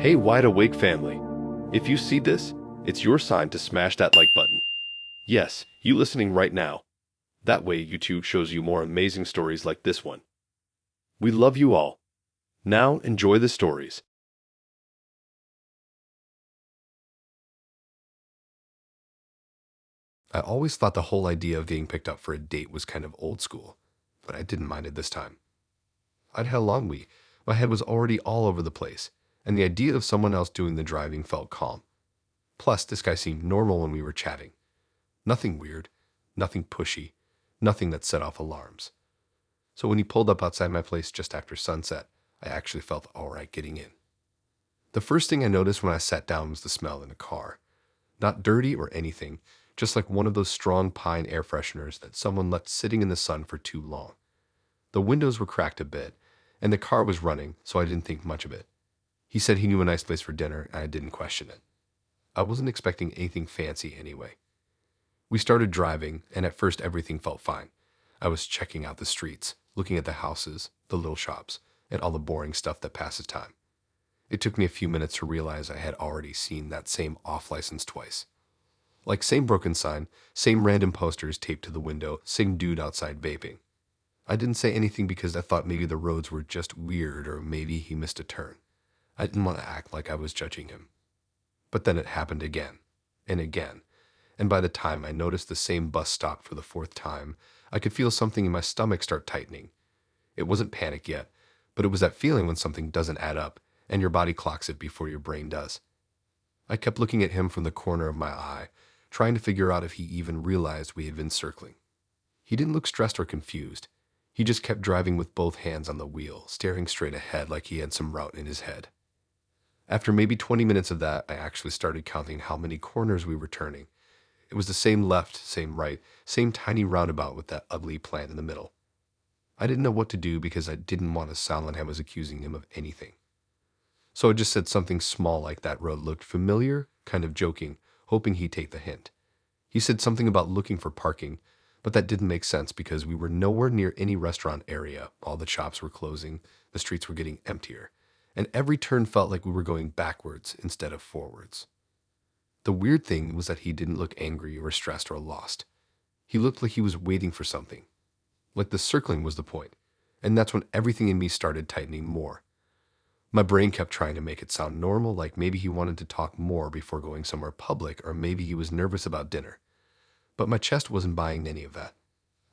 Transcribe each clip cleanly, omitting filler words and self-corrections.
Hey, Wide Awake family. If you see this, it's your sign to smash that like button. Yes, you listening right now. That way YouTube shows you more amazing stories like this one. We love you all. Now enjoy the stories. I always thought the whole idea of being picked up for a date was kind of old school, but I didn't mind it this time. I'd had a long week, my head was already all over the place, and the idea of someone else doing the driving felt calm. Plus, this guy seemed normal when we were chatting. Nothing weird, nothing pushy, nothing that set off alarms. So when he pulled up outside my place just after sunset, I actually felt alright getting in. The first thing I noticed when I sat down was the smell in the car. Not dirty or anything, just like one of those strong pine air fresheners that someone left sitting in the sun for too long. The windows were cracked a bit, and the car was running, so I didn't think much of it. He said he knew a nice place for dinner, and I didn't question it. I wasn't expecting anything fancy anyway. We started driving, and at first everything felt fine. I was checking out the streets, looking at the houses, the little shops, and all the boring stuff that passes time. It took me a few minutes to realize I had already seen that same off-license twice. Like same broken sign, same random posters taped to the window, same dude outside vaping. I didn't say anything because I thought maybe the roads were just weird or maybe he missed a turn. I didn't want to act like I was judging him. But then it happened again, and by the time I noticed the same bus stop for the fourth time, I could feel something in my stomach start tightening. It wasn't panic yet, but it was that feeling when something doesn't add up, and your body clocks it before your brain does. I kept looking at him from the corner of my eye, trying to figure out if he even realized we had been circling. He didn't look stressed or confused. He just kept driving with both hands on the wheel, staring straight ahead like he had some route in his head. After maybe 20 minutes of that, I actually started counting how many corners we were turning. It was the same left, same right, same tiny roundabout with that ugly plant in the middle. I didn't know what to do because I didn't want to sound like I was accusing him of anything. So I just said something small like that road looked familiar, kind of joking, hoping he'd take the hint. He said something about looking for parking, but that didn't make sense because we were nowhere near any restaurant area. All the shops were closing, the streets were getting emptier, and every turn felt like we were going backwards instead of forwards. The weird thing was that he didn't look angry or stressed or lost. He looked like he was waiting for something. Like the circling was the point, and that's when everything in me started tightening more. My brain kept trying to make it sound normal, like maybe he wanted to talk more before going somewhere public, or maybe he was nervous about dinner. But my chest wasn't buying any of that.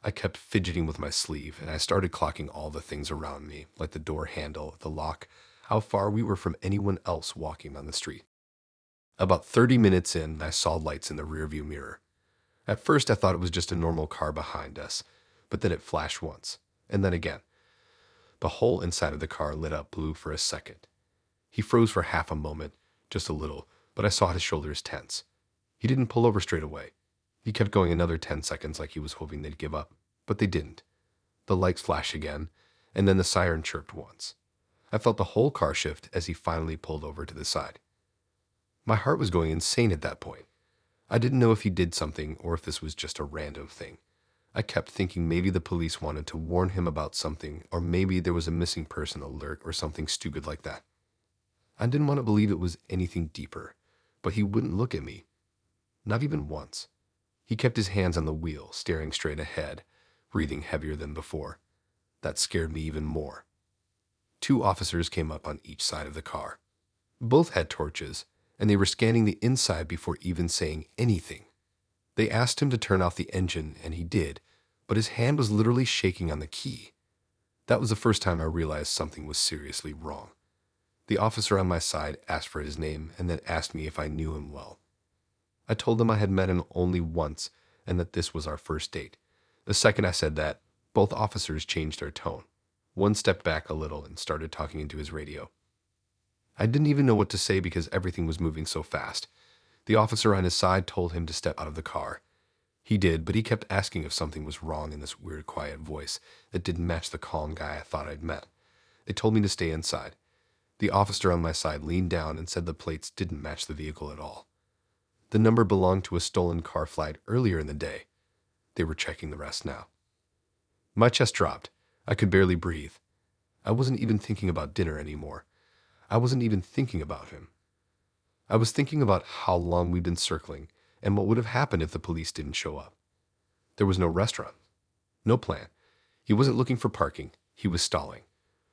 I kept fidgeting with my sleeve, and I started clocking all the things around me, like the door handle, the lock, how far we were from anyone else walking on the street. About 30 minutes in, I saw lights in the rearview mirror. At first, I thought it was just a normal car behind us, but then it flashed once, and then again. The whole inside of the car lit up blue for a second. He froze for half a moment, just a little, but I saw his shoulders tense. He didn't pull over straight away. He kept going another 10 seconds like he was hoping they'd give up, but they didn't. The lights flashed again, and then the siren chirped once. I felt the whole car shift as he finally pulled over to the side. My heart was going insane at that point. I didn't know if he did something or if this was just a random thing. I kept thinking maybe the police wanted to warn him about something, or maybe there was a missing person alert or something stupid like that. I didn't want to believe it was anything deeper, but he wouldn't look at me. Not even once. He kept his hands on the wheel, staring straight ahead, breathing heavier than before. That scared me even more. 2 officers came up on each side of the car. Both had torches, and they were scanning the inside before even saying anything. They asked him to turn off the engine, and he did, but his hand was literally shaking on the key. That was the first time I realized something was seriously wrong. The officer on my side asked for his name and then asked me if I knew him well. I told them I had met him only once and that this was our first date. The second I said that, both officers changed their tone. One stepped back a little and started talking into his radio. I didn't even know what to say because everything was moving so fast. The officer on his side told him to step out of the car. He did, but he kept asking if something was wrong in this weird, quiet voice that didn't match the calm guy I thought I'd met. They told me to stay inside. The officer on my side leaned down and said the plates didn't match the vehicle at all. The number belonged to a stolen car flight earlier in the day. They were checking the rest now. My chest dropped. I could barely breathe. I wasn't even thinking about dinner anymore. I wasn't even thinking about him. I was thinking about how long we'd been circling and what would have happened if the police didn't show up. There was no restaurant, no plan. He wasn't looking for parking. He was stalling.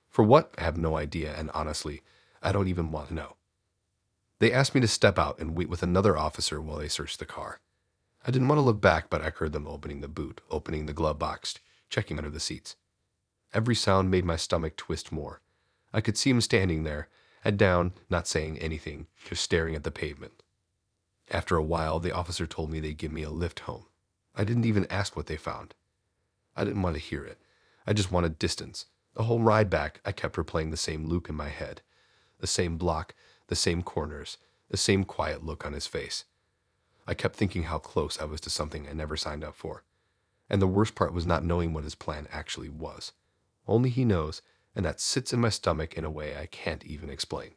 For what? I have no idea, and honestly, I don't even want to know. They asked me to step out and wait with another officer while they searched the car. I didn't want to look back, but I heard them opening the boot, opening the glove box, checking under the seats. Every sound made my stomach twist more. I could see him standing there, head down, not saying anything, just staring at the pavement. After a while, the officer told me they'd give me a lift home. I didn't even ask what they found. I didn't want to hear it. I just wanted distance. The whole ride back, I kept replaying the same loop in my head. The same block, the same corners, the same quiet look on his face. I kept thinking how close I was to something I never signed up for. And the worst part was not knowing what his plan actually was. Only he knows, and that sits in my stomach in a way I can't even explain.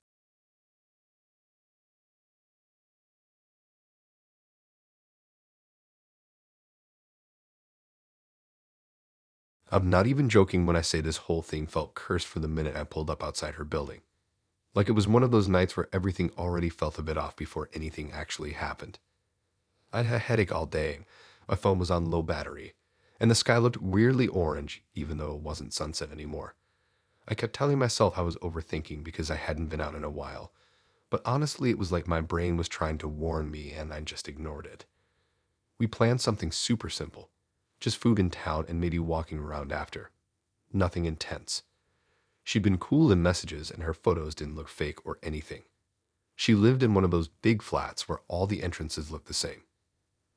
I'm not even joking when I say this whole thing felt cursed from the minute I pulled up outside her building. Like it was one of those nights where everything already felt a bit off before anything actually happened. I'd had a headache all day, my phone was on low battery, and the sky looked weirdly orange even though it wasn't sunset anymore. I kept telling myself I was overthinking because I hadn't been out in a while, but honestly it was like my brain was trying to warn me and I just ignored it. We planned something super simple, just food in town and maybe walking around after. Nothing intense. She'd been cool in messages and her photos didn't look fake or anything. She lived in one of those big flats where all the entrances look the same.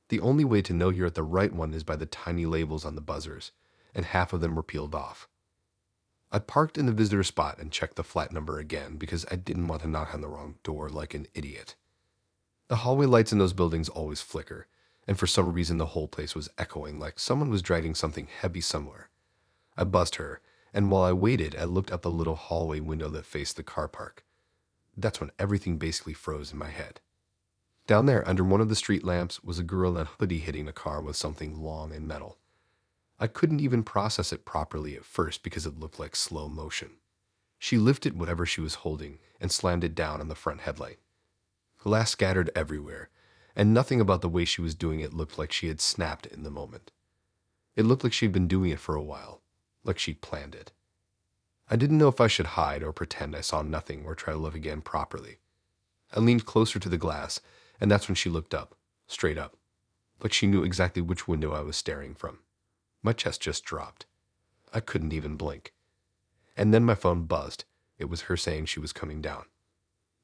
The only way to know you're at the right one is by the tiny labels on the buzzers, and half of them were peeled off. I parked in the visitor spot and checked the flat number again because I didn't want to knock on the wrong door like an idiot. The hallway lights in those buildings always flicker, and for some reason the whole place was echoing like someone was dragging something heavy somewhere. I buzzed her, and while I waited, I looked out the little hallway window that faced the car park. That's when everything basically froze in my head. Down there, under one of the street lamps, was a girl in a hoodie hitting the car with something long and metal. I couldn't even process it properly at first because it looked like slow motion. She lifted whatever she was holding and slammed it down on the front headlight. Glass scattered everywhere, and nothing about the way she was doing it looked like she had snapped in the moment. It looked like she'd been doing it for a while, like she'd planned it. I didn't know if I should hide or pretend I saw nothing or try to look again properly. I leaned closer to the glass, and that's when she looked up, straight up, like she knew exactly which window I was staring from. My chest just dropped. I couldn't even blink. And then my phone buzzed. It was her saying she was coming down.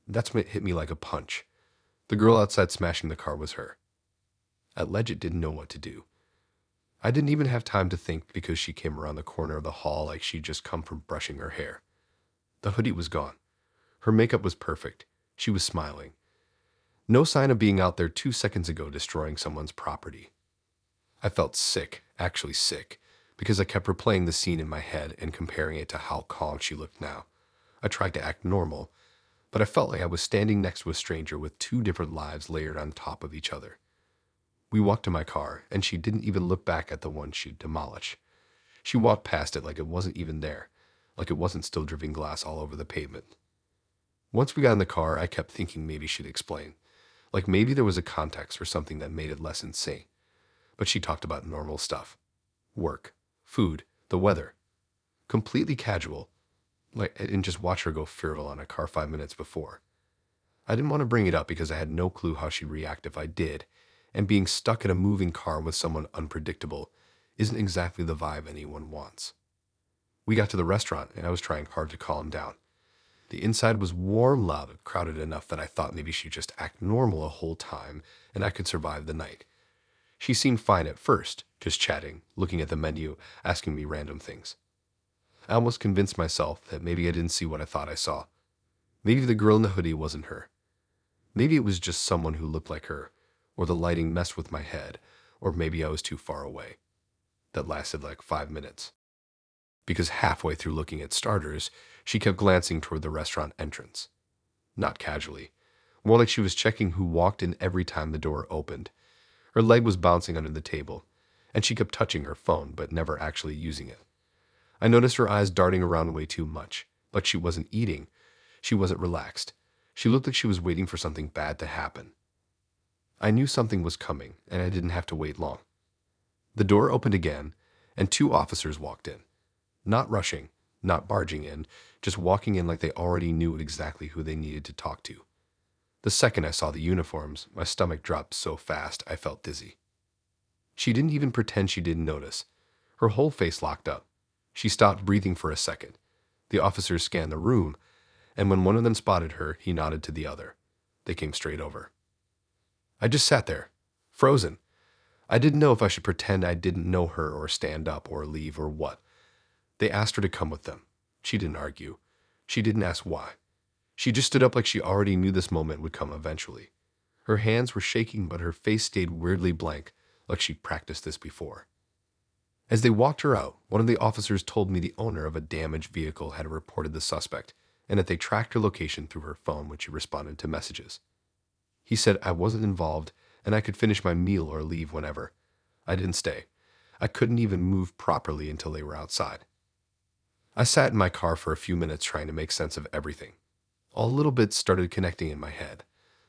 That's when it hit me like a punch. The girl outside smashing the car was her. I legit didn't know what to do. I didn't even have time to think because she came around the corner of the hall like she'd just come from brushing her hair. The hoodie was gone. Her makeup was perfect. She was smiling. No sign of being out there 2 seconds ago destroying someone's property. I felt sick, actually sick, because I kept replaying the scene in my head and comparing it to how calm she looked now. I tried to act normal, but I felt like I was standing next to a stranger with 2 different lives layered on top of each other. We walked to my car, and she didn't even look back at the one she'd demolished. She walked past it like it wasn't even there, like it wasn't still dripping glass all over the pavement. Once we got in the car, I kept thinking maybe she'd explain. Like maybe there was a context or something that made it less insane. But she talked about normal stuff. Work, food, the weather. Completely casual. Like I didn't just watch her go feral on a car 5 minutes before. I didn't want to bring it up because I had no clue how she'd react if I did, and being stuck in a moving car with someone unpredictable isn't exactly the vibe anyone wants. We got to the restaurant, and I was trying hard to calm down. The inside was warm, loud, and crowded enough that I thought maybe she'd just act normal the whole time, and I could survive the night. She seemed fine at first, just chatting, looking at the menu, asking me random things. I almost convinced myself that maybe I didn't see what I thought I saw. Maybe the girl in the hoodie wasn't her. Maybe it was just someone who looked like her, or the lighting messed with my head, or maybe I was too far away. That lasted like 5 minutes. Because halfway through looking at starters, she kept glancing toward the restaurant entrance. Not casually, more like she was checking who walked in every time the door opened. Her leg was bouncing under the table, and she kept touching her phone but never actually using it. I noticed her eyes darting around way too much, but she wasn't eating. She wasn't relaxed. She looked like she was waiting for something bad to happen. I knew something was coming, and I didn't have to wait long. The door opened again, and 2 officers walked in. Not rushing, not barging in, just walking in like they already knew exactly who they needed to talk to. The second I saw the uniforms, my stomach dropped so fast I felt dizzy. She didn't even pretend she didn't notice. Her whole face locked up. She stopped breathing for a second. The officers scanned the room, and when one of them spotted her, he nodded to the other. They came straight over. I just sat there, frozen. I didn't know if I should pretend I didn't know her or stand up or leave or what. They asked her to come with them. She didn't argue. She didn't ask why. She just stood up like she already knew this moment would come eventually. Her hands were shaking, but her face stayed weirdly blank, like she'd practiced this before. As they walked her out, one of the officers told me the owner of a damaged vehicle had reported the suspect, and that they tracked her location through her phone when she responded to messages. He said I wasn't involved, and I could finish my meal or leave whenever. I didn't stay. I couldn't even move properly until they were outside. I sat in my car for a few minutes trying to make sense of everything. All little bits started connecting in my head.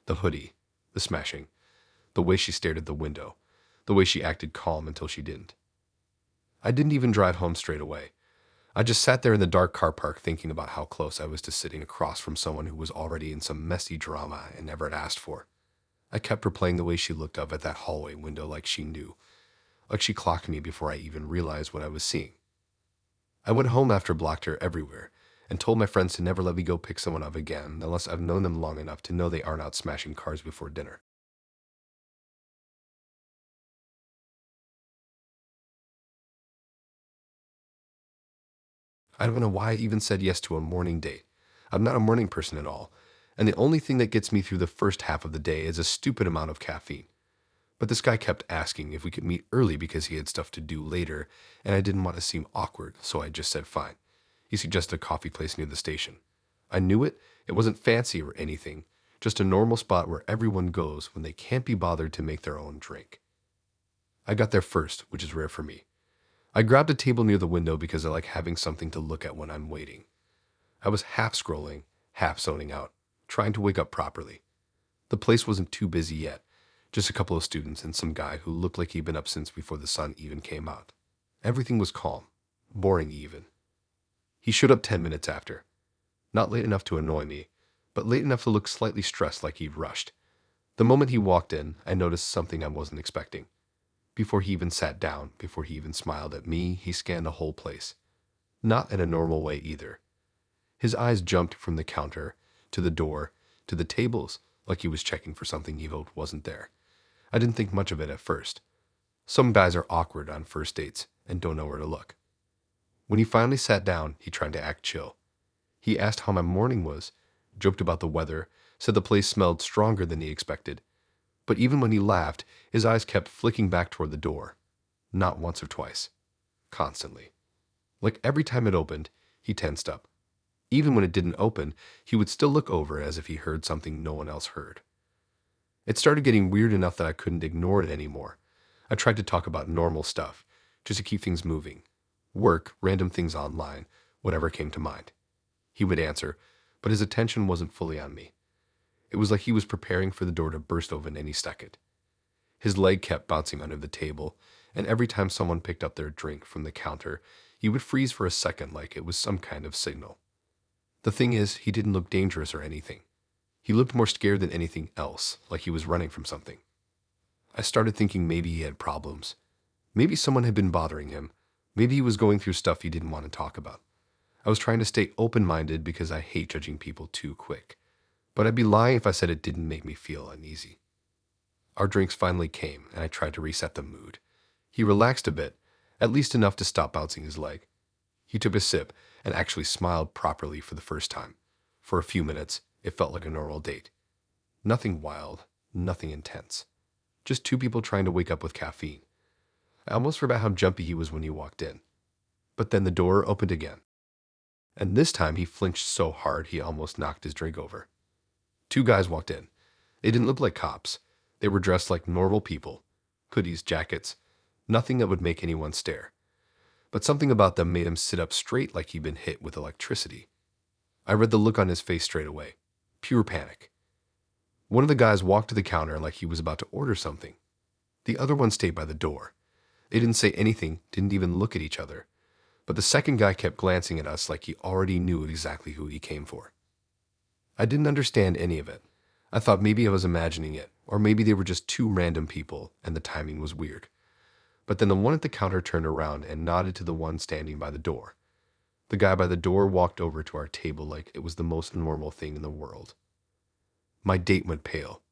The hoodie, the smashing, the way she stared at the window, the way she acted calm until she didn't. I didn't even drive home straight away. I just sat there in the dark car park thinking about how close I was to sitting across from someone who was already in some messy drama I never had asked for. I kept replaying the way she looked up at that hallway window like she knew, like she clocked me before I even realized what I was seeing. I went home after blocked her everywhere and told my friends to never let me go pick someone up again unless I've known them long enough to know they aren't out smashing cars before dinner. I don't know why I even said yes to a morning date. I'm not a morning person at all, and the only thing that gets me through the first half of the day is a stupid amount of caffeine. But this guy kept asking if we could meet early because he had stuff to do later, and I didn't want to seem awkward, so I just said fine. He suggested a coffee place near the station. I knew it. It wasn't fancy or anything, just a normal spot where everyone goes when they can't be bothered to make their own drink. I got there first, which is rare for me. I grabbed a table near the window because I like having something to look at when I'm waiting. I was half scrolling, half zoning out, trying to wake up properly. The place wasn't too busy yet, just a couple of students and some guy who looked like he'd been up since before the sun even came out. Everything was calm, boring even. He showed up 10 minutes after. Not late enough to annoy me, but late enough to look slightly stressed like he'd rushed. The moment he walked in, I noticed something I wasn't expecting. Before he even sat down, before he even smiled at me, he scanned the whole place. Not in a normal way either. His eyes jumped from the counter, to the door, to the tables, like he was checking for something he hoped wasn't there. I didn't think much of it at first. Some guys are awkward on first dates and don't know where to look. When he finally sat down, he tried to act chill. He asked how my morning was, joked about the weather, said the place smelled stronger than he expected. But even when he laughed, his eyes kept flicking back toward the door. Not once or twice. Constantly. Like every time it opened, he tensed up. Even when it didn't open, he would still look over as if he heard something no one else heard. It started getting weird enough that I couldn't ignore it anymore. I tried to talk about normal stuff, just to keep things moving. Work, random things online, whatever came to mind. He would answer, but his attention wasn't fully on me. It was like he was preparing for the door to burst open any second. His leg kept bouncing under the table, and every time someone picked up their drink from the counter, he would freeze for a second like it was some kind of signal. The thing is, he didn't look dangerous or anything. He looked more scared than anything else, like he was running from something. I started thinking maybe he had problems. Maybe someone had been bothering him. Maybe he was going through stuff he didn't want to talk about. I was trying to stay open-minded because I hate judging people too quick. But I'd be lying if I said it didn't make me feel uneasy. Our drinks finally came, and I tried to reset the mood. He relaxed a bit, at least enough to stop bouncing his leg. He took a sip and actually smiled properly for the first time. For a few minutes, it felt like a normal date. Nothing wild, nothing intense. Just 2 people trying to wake up with caffeine. I almost forgot how jumpy he was when he walked in. But then the door opened again. And this time he flinched so hard he almost knocked his drink over. 2 guys walked in. They didn't look like cops. They were dressed like normal people. Hoodies, jackets, nothing that would make anyone stare. But something about them made him sit up straight like he'd been hit with electricity. I read the look on his face straight away. Pure panic. One of the guys walked to the counter like he was about to order something. The other one stayed by the door. They didn't say anything, didn't even look at each other. But the second guy kept glancing at us like he already knew exactly who he came for. I didn't understand any of it. I thought maybe I was imagining it, or maybe they were just two random people and the timing was weird. But then the one at the counter turned around and nodded to the one standing by the door. The guy by the door walked over to our table like it was the most normal thing in the world. My date went pale.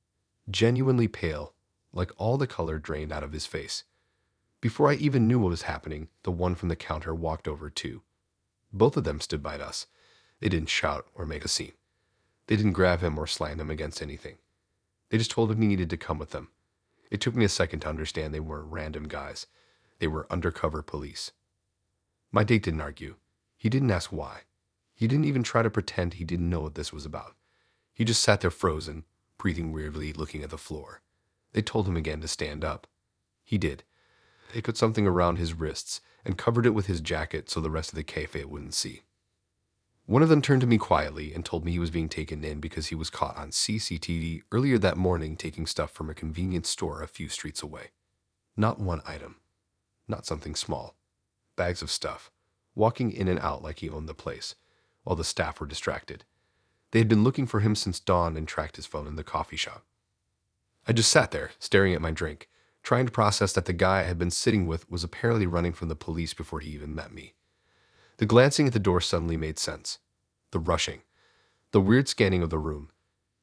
Genuinely pale, like all the color drained out of his face. Before I even knew what was happening, the one from the counter walked over too. Both of them stood by us. They didn't shout or make a scene. They didn't grab him or slam him against anything. They just told him he needed to come with them. It took me a second to understand they weren't random guys. They were undercover police. My date didn't argue. He didn't ask why. He didn't even try to pretend he didn't know what this was about. He just sat there frozen, breathing weirdly, looking at the floor. They told him again to stand up. He did. They put something around his wrists and covered it with his jacket so the rest of the cafe wouldn't see. One of them turned to me quietly and told me he was being taken in because he was caught on CCTV earlier that morning taking stuff from a convenience store a few streets away. Not one item. Not something small. Bags of stuff. Walking in and out like he owned the place, while the staff were distracted. They had been looking for him since dawn and tracked his phone in the coffee shop. I just sat there, staring at my drink, trying to process that the guy I had been sitting with was apparently running from the police before he even met me. The glancing at the door suddenly made sense. The rushing. The weird scanning of the room.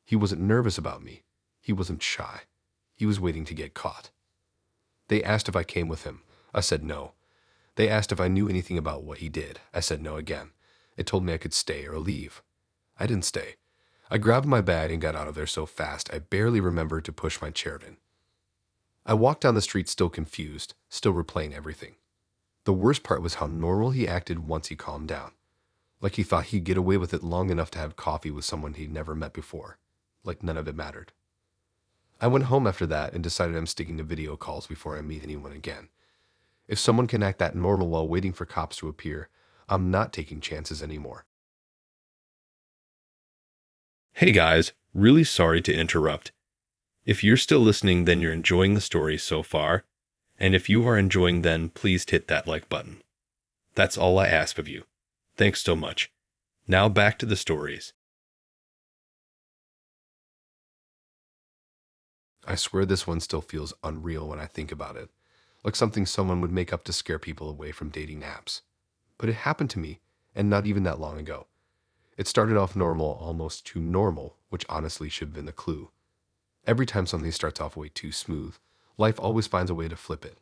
He wasn't nervous about me. He wasn't shy. He was waiting to get caught. They asked if I came with him. I said no. They asked if I knew anything about what he did. I said no again. It told me I could stay or leave. I didn't stay. I grabbed my bag and got out of there so fast I barely remembered to push my chair in. I walked down the street still confused, still replaying everything. The worst part was how normal he acted once he calmed down. Like he thought he'd get away with it long enough to have coffee with someone he'd never met before. Like none of it mattered. I went home after that and decided I'm sticking to video calls before I meet anyone again. If someone can act that normal while waiting for cops to appear, I'm not taking chances anymore. Hey guys, really sorry to interrupt. If you're still listening, then you're enjoying the story so far. And if you are enjoying, then please hit that like button. That's all I ask of you. Thanks so much. Now back to the stories. I swear this one still feels unreal when I think about it. Like something someone would make up to scare people away from dating apps. But it happened to me, and not even that long ago. It started off normal, almost too normal, which honestly should have been the clue. Every time something starts off way too smooth, life always finds a way to flip it.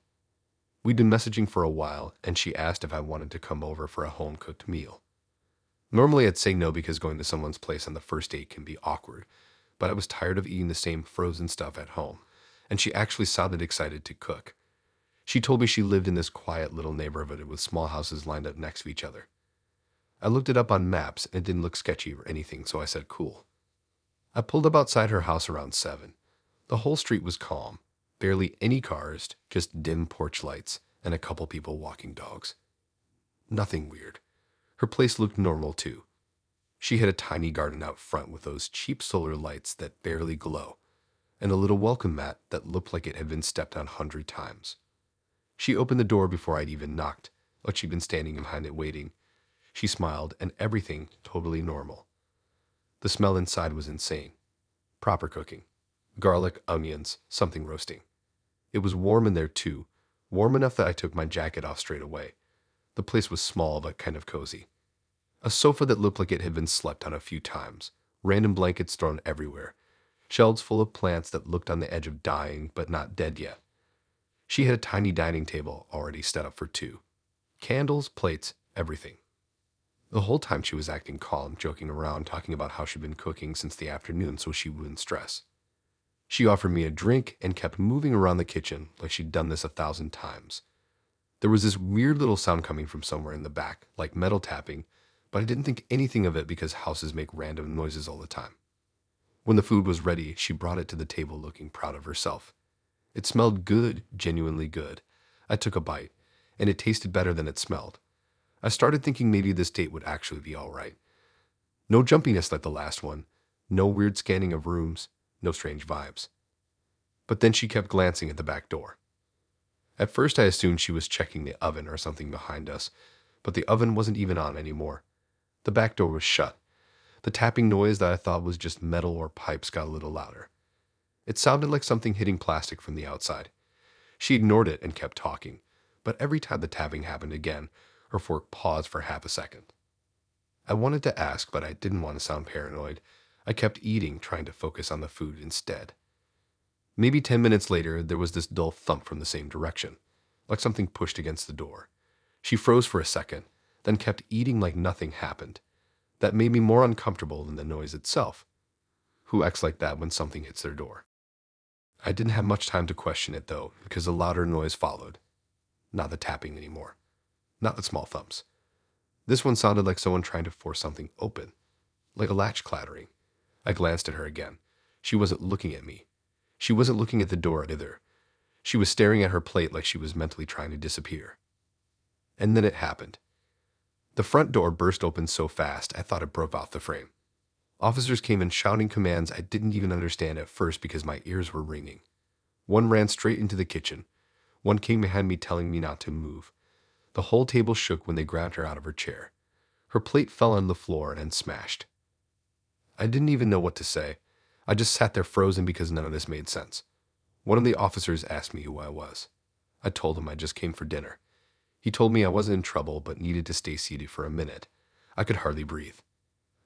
We'd been messaging for a while, and she asked if I wanted to come over for a home-cooked meal. Normally I'd say no because going to someone's place on the first date can be awkward, but I was tired of eating the same frozen stuff at home, and she actually sounded excited to cook. She told me she lived in this quiet little neighborhood with small houses lined up next to each other. I looked it up on maps and it didn't look sketchy or anything, so I said cool. I pulled up outside her house around 7. The whole street was calm. Barely any cars, just dim porch lights and a couple people walking dogs. Nothing weird. Her place looked normal too. She had a tiny garden out front with those cheap solar lights that barely glow, and a little welcome mat that looked like it had been stepped on 100 times. She opened the door before I'd even knocked, like she'd been standing behind it waiting. She smiled, and everything totally normal. The smell inside was insane. Proper cooking. Garlic, onions, something roasting. It was warm in there too, warm enough that I took my jacket off straight away. The place was small but kind of cozy. A sofa that looked like it had been slept on a few times, random blankets thrown everywhere, shelves full of plants that looked on the edge of dying but not dead yet. She had a tiny dining table already set up for 2. Candles, plates, everything. The whole time she was acting calm, joking around, talking about how she'd been cooking since the afternoon so she wouldn't stress. She offered me a drink and kept moving around the kitchen like she'd done this 1,000 times. There was this weird little sound coming from somewhere in the back, like metal tapping, but I didn't think anything of it because houses make random noises all the time. When the food was ready, she brought it to the table looking proud of herself. It smelled good, genuinely good. I took a bite, and it tasted better than it smelled. I started thinking maybe this date would actually be all right. No jumpiness like the last one, no weird scanning of rooms, no strange vibes. But then she kept glancing at the back door. At first I assumed she was checking the oven or something behind us, but the oven wasn't even on anymore. The back door was shut. The tapping noise that I thought was just metal or pipes got a little louder. It sounded like something hitting plastic from the outside. She ignored it and kept talking, but every time the tapping happened again, her fork paused for half a second. I wanted to ask, but I didn't want to sound paranoid. I kept eating, trying to focus on the food instead. Maybe 10 minutes later, there was this dull thump from the same direction, like something pushed against the door. She froze for a second, then kept eating like nothing happened. That made me more uncomfortable than the noise itself. Who acts like that when something hits their door? I didn't have much time to question it, though, because a louder noise followed. Not the tapping anymore. Not the small thumps. This one sounded like someone trying to force something open, like a latch clattering. I glanced at her again. She wasn't looking at me. She wasn't looking at the door either. She was staring at her plate like she was mentally trying to disappear. And then it happened. The front door burst open so fast, I thought it broke off the frame. Officers came in shouting commands I didn't even understand at first because my ears were ringing. One ran straight into the kitchen. One came behind me telling me not to move. The whole table shook when they grabbed her out of her chair. Her plate fell on the floor and smashed. I didn't even know what to say. I just sat there frozen because none of this made sense. One of the officers asked me who I was. I told him I just came for dinner. He told me I wasn't in trouble but needed to stay seated for a minute. I could hardly breathe.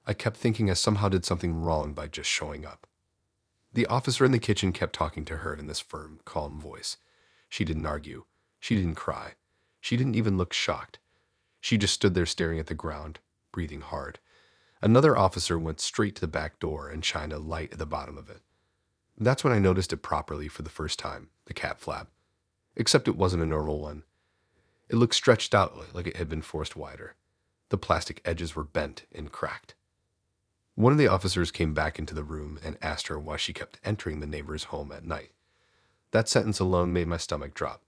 I kept thinking I somehow did something wrong by just showing up. The officer in the kitchen kept talking to her in this firm, calm voice. She didn't argue. She didn't cry. She didn't even look shocked. She just stood there staring at the ground, breathing hard. Another officer went straight to the back door and shined a light at the bottom of it. That's when I noticed it properly for the first time, the cat flap. Except it wasn't a normal one. It looked stretched out like it had been forced wider. The plastic edges were bent and cracked. One of the officers came back into the room and asked her why she kept entering the neighbor's home at night. That sentence alone made my stomach drop.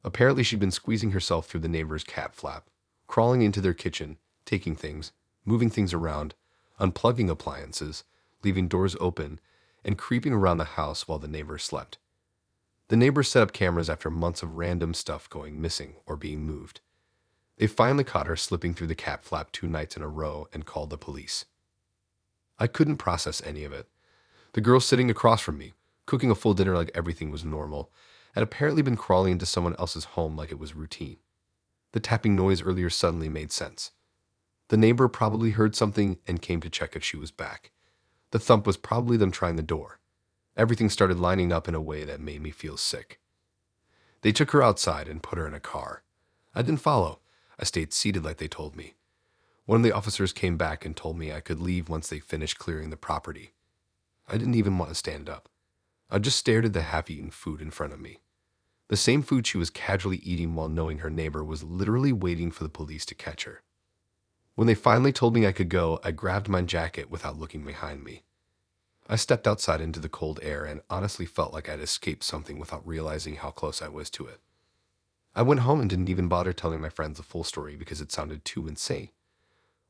Apparently she'd been squeezing herself through the neighbor's cat flap, crawling into their kitchen, taking things, moving things around, unplugging appliances, leaving doors open, and creeping around the house while the neighbors slept. The neighbors set up cameras after months of random stuff going missing or being moved. They finally caught her slipping through the cat flap 2 nights in a row and called the police. I couldn't process any of it. The girl sitting across from me, cooking a full dinner like everything was normal, had apparently been crawling into someone else's home like it was routine. The tapping noise earlier suddenly made sense. The neighbor probably heard something and came to check if she was back. The thump was probably them trying the door. Everything started lining up in a way that made me feel sick. They took her outside and put her in a car. I didn't follow. I stayed seated like they told me. One of the officers came back and told me I could leave once they finished clearing the property. I didn't even want to stand up. I just stared at the half-eaten food in front of me. The same food she was casually eating while knowing her neighbor was literally waiting for the police to catch her. When they finally told me I could go, I grabbed my jacket without looking behind me. I stepped outside into the cold air and honestly felt like I'd escaped something without realizing how close I was to it. I went home and didn't even bother telling my friends the full story because it sounded too insane.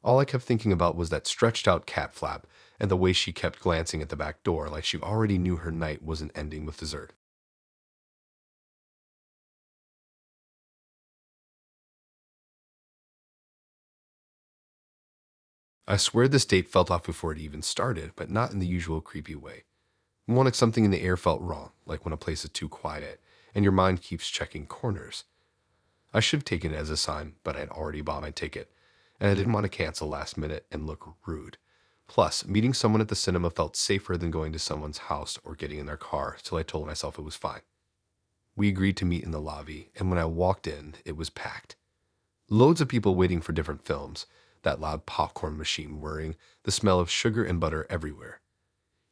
All I kept thinking about was that stretched out cat flap and the way she kept glancing at the back door like she already knew her night wasn't ending with dessert. I swear this date felt off before it even started, but not in the usual creepy way. More like something in the air felt wrong, like when a place is too quiet and your mind keeps checking corners. I should have taken it as a sign, but I had already bought my ticket, and I didn't want to cancel last minute and look rude. Plus, meeting someone at the cinema felt safer than going to someone's house or getting in their car, so I told myself it was fine. We agreed to meet in the lobby, and when I walked in, it was packed. Loads of people waiting for different films, that loud popcorn machine whirring, the smell of sugar and butter everywhere.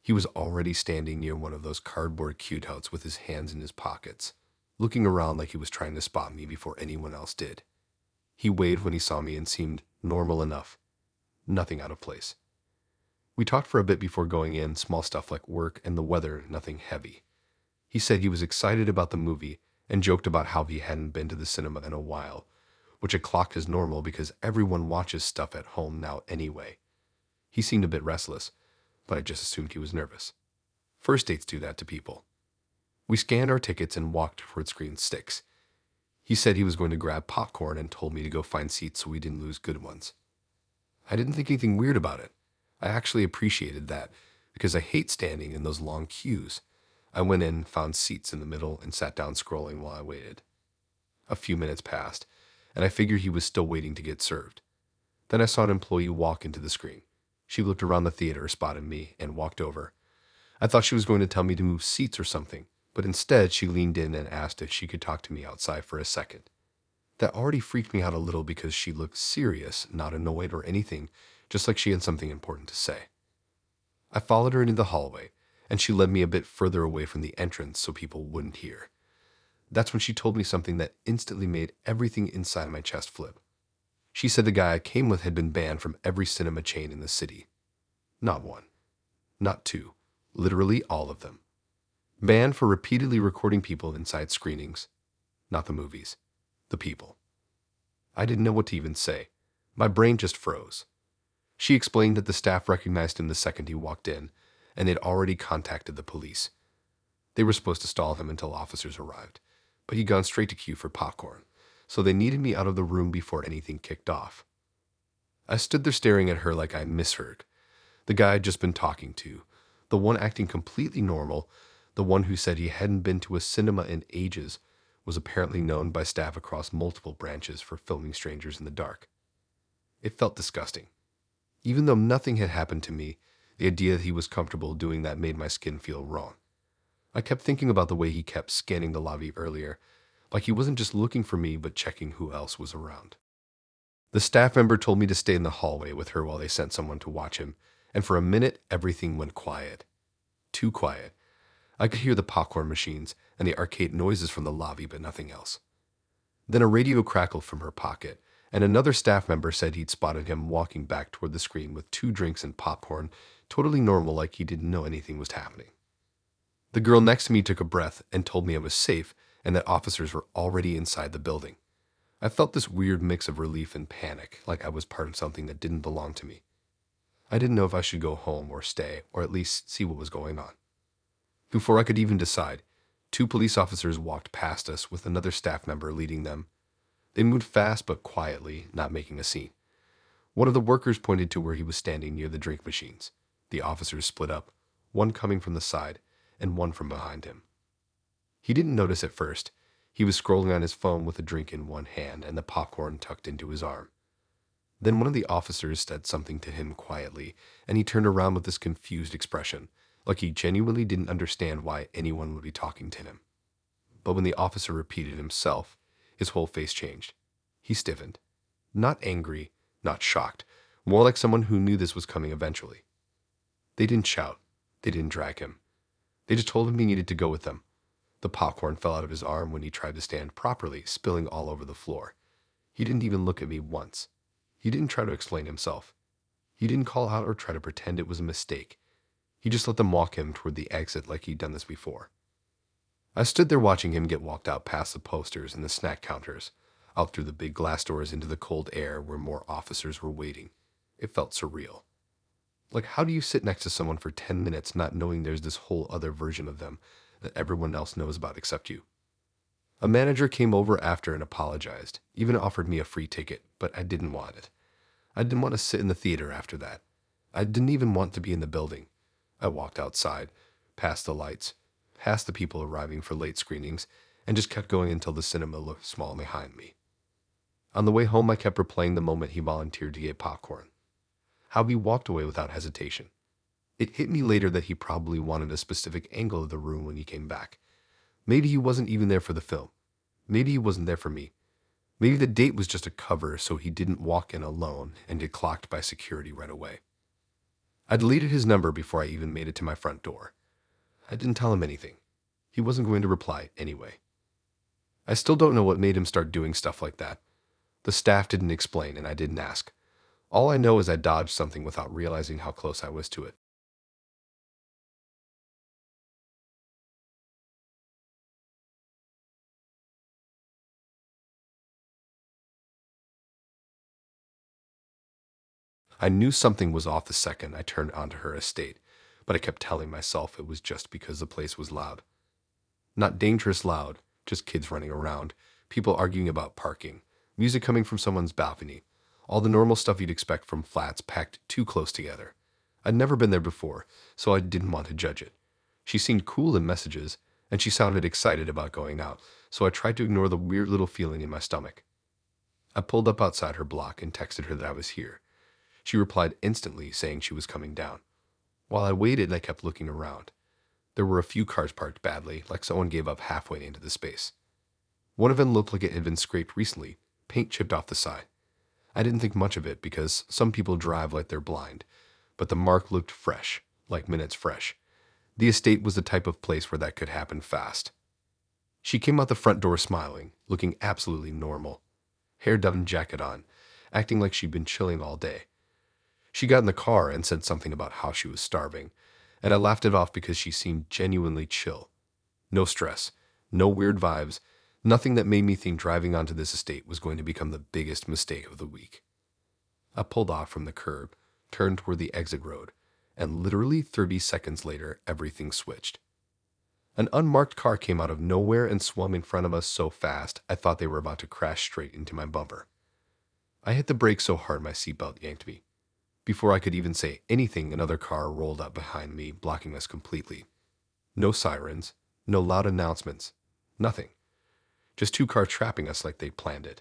He was already standing near one of those cardboard cutouts with his hands in his pockets, looking around like he was trying to spot me before anyone else did. He waved when he saw me and seemed normal enough. Nothing out of place. We talked for a bit before going in, small stuff like work and the weather, nothing heavy. He said he was excited about the movie and joked about how he hadn't been to the cinema in a while, which I clocked as normal because everyone watches stuff at home now anyway. He seemed a bit restless, but I just assumed he was nervous. First dates do that to people. We scanned our tickets and walked toward Screen 6. He said he was going to grab popcorn and told me to go find seats so we didn't lose good ones. I didn't think anything weird about it. I actually appreciated that because I hate standing in those long queues. I went in, found seats in the middle, and sat down scrolling while I waited. A few minutes passed, and I figured he was still waiting to get served. Then I saw an employee walk into the screen. She looked around the theater, spotted me, and walked over. I thought she was going to tell me to move seats or something, but instead she leaned in and asked if she could talk to me outside for a second. That already freaked me out a little because she looked serious, not annoyed or anything, just like she had something important to say. I followed her into the hallway, and she led me a bit further away from the entrance so people wouldn't hear. That's when she told me something that instantly made everything inside my chest flip. She said the guy I came with had been banned from every cinema chain in the city. Not one. Not two. Literally all of them. Banned for repeatedly recording people inside screenings. Not the movies. The people. I didn't know what to even say. My brain just froze. She explained that the staff recognized him the second he walked in, and they'd already contacted the police. They were supposed to stall him until officers arrived, but he'd gone straight to queue for popcorn, so they needed me out of the room before anything kicked off. I stood there staring at her like I misheard. The guy I'd just been talking to, the one acting completely normal, the one who said he hadn't been to a cinema in ages, was apparently known by staff across multiple branches for filming strangers in the dark. It felt disgusting. Even though nothing had happened to me, the idea that he was comfortable doing that made my skin feel wrong. I kept thinking about the way he kept scanning the lobby earlier, like he wasn't just looking for me but checking who else was around. The staff member told me to stay in the hallway with her while they sent someone to watch him, and for a minute everything went quiet. Too quiet. I could hear the popcorn machines and the arcade noises from the lobby, but nothing else. Then a radio crackled from her pocket, and another staff member said he'd spotted him walking back toward the screen with 2 drinks and popcorn, totally normal, like he didn't know anything was happening. The girl next to me took a breath and told me I was safe and that officers were already inside the building. I felt this weird mix of relief and panic, like I was part of something that didn't belong to me. I didn't know if I should go home or stay, or at least see what was going on. Before I could even decide, 2 police officers walked past us with another staff member leading them. They moved fast but quietly, not making a scene. One of the workers pointed to where he was standing near the drink machines. The officers split up, one coming from the side and one from behind him. He didn't notice at first. He was scrolling on his phone with a drink in one hand and the popcorn tucked into his arm. Then one of the officers said something to him quietly, and he turned around with this confused expression, like he genuinely didn't understand why anyone would be talking to him. But when the officer repeated himself, his whole face changed. He stiffened. Not angry, not shocked, more like someone who knew this was coming eventually. They didn't shout. They didn't drag him. They just told him he needed to go with them. The popcorn fell out of his arm when he tried to stand properly, spilling all over the floor. He didn't even look at me once. He didn't try to explain himself. He didn't call out or try to pretend it was a mistake. He just let them walk him toward the exit like he'd done this before. I stood there watching him get walked out past the posters and the snack counters, out through the big glass doors into the cold air where more officers were waiting. It felt surreal. Like, how do you sit next to someone for 10 minutes not knowing there's this whole other version of them that everyone else knows about except you? A manager came over after and apologized, even offered me a free ticket, but I didn't want it. I didn't want to sit in the theater after that. I didn't even want to be in the building. I walked outside, past the lights, past the people arriving for late screenings, and just kept going until the cinema looked small behind me. On the way home, I kept replaying the moment he volunteered to get popcorn. How he walked away without hesitation. It hit me later that he probably wanted a specific angle of the room when he came back. Maybe he wasn't even there for the film. Maybe he wasn't there for me. Maybe the date was just a cover so he didn't walk in alone and get clocked by security right away. I deleted his number before I even made it to my front door. I didn't tell him anything. He wasn't going to reply anyway. I still don't know what made him start doing stuff like that. The staff didn't explain and I didn't ask. All I know is I dodged something without realizing how close I was to it. I knew something was off the second I turned onto her estate, but I kept telling myself it was just because the place was loud. Not dangerous loud, just kids running around, people arguing about parking, music coming from someone's balcony, all the normal stuff you'd expect from flats packed too close together. I'd never been there before, so I didn't want to judge it. She seemed cool in messages, and she sounded excited about going out, so I tried to ignore the weird little feeling in my stomach. I pulled up outside her block and texted her that I was here. She replied instantly, saying she was coming down. While I waited, I kept looking around. There were a few cars parked badly, like someone gave up halfway into the space. One of them looked like it had been scraped recently, paint chipped off the side. I didn't think much of it because some people drive like they're blind, but the mark looked fresh, like minutes fresh. The estate was the type of place where that could happen fast. She came out the front door smiling, looking absolutely normal. Hair done, jacket on, acting like she'd been chilling all day. She got in the car and said something about how she was starving, and I laughed it off because she seemed genuinely chill. No stress, no weird vibes, nothing that made me think driving onto this estate was going to become the biggest mistake of the week. I pulled off from the curb, turned toward the exit road, and literally 30 seconds later, everything switched. An unmarked car came out of nowhere and swung in front of us so fast I thought they were about to crash straight into my bumper. I hit the brakes so hard my seatbelt yanked me. Before I could even say anything, another car rolled up behind me, blocking us completely. No sirens, no loud announcements, nothing. Just two cars trapping us like they'd planned it.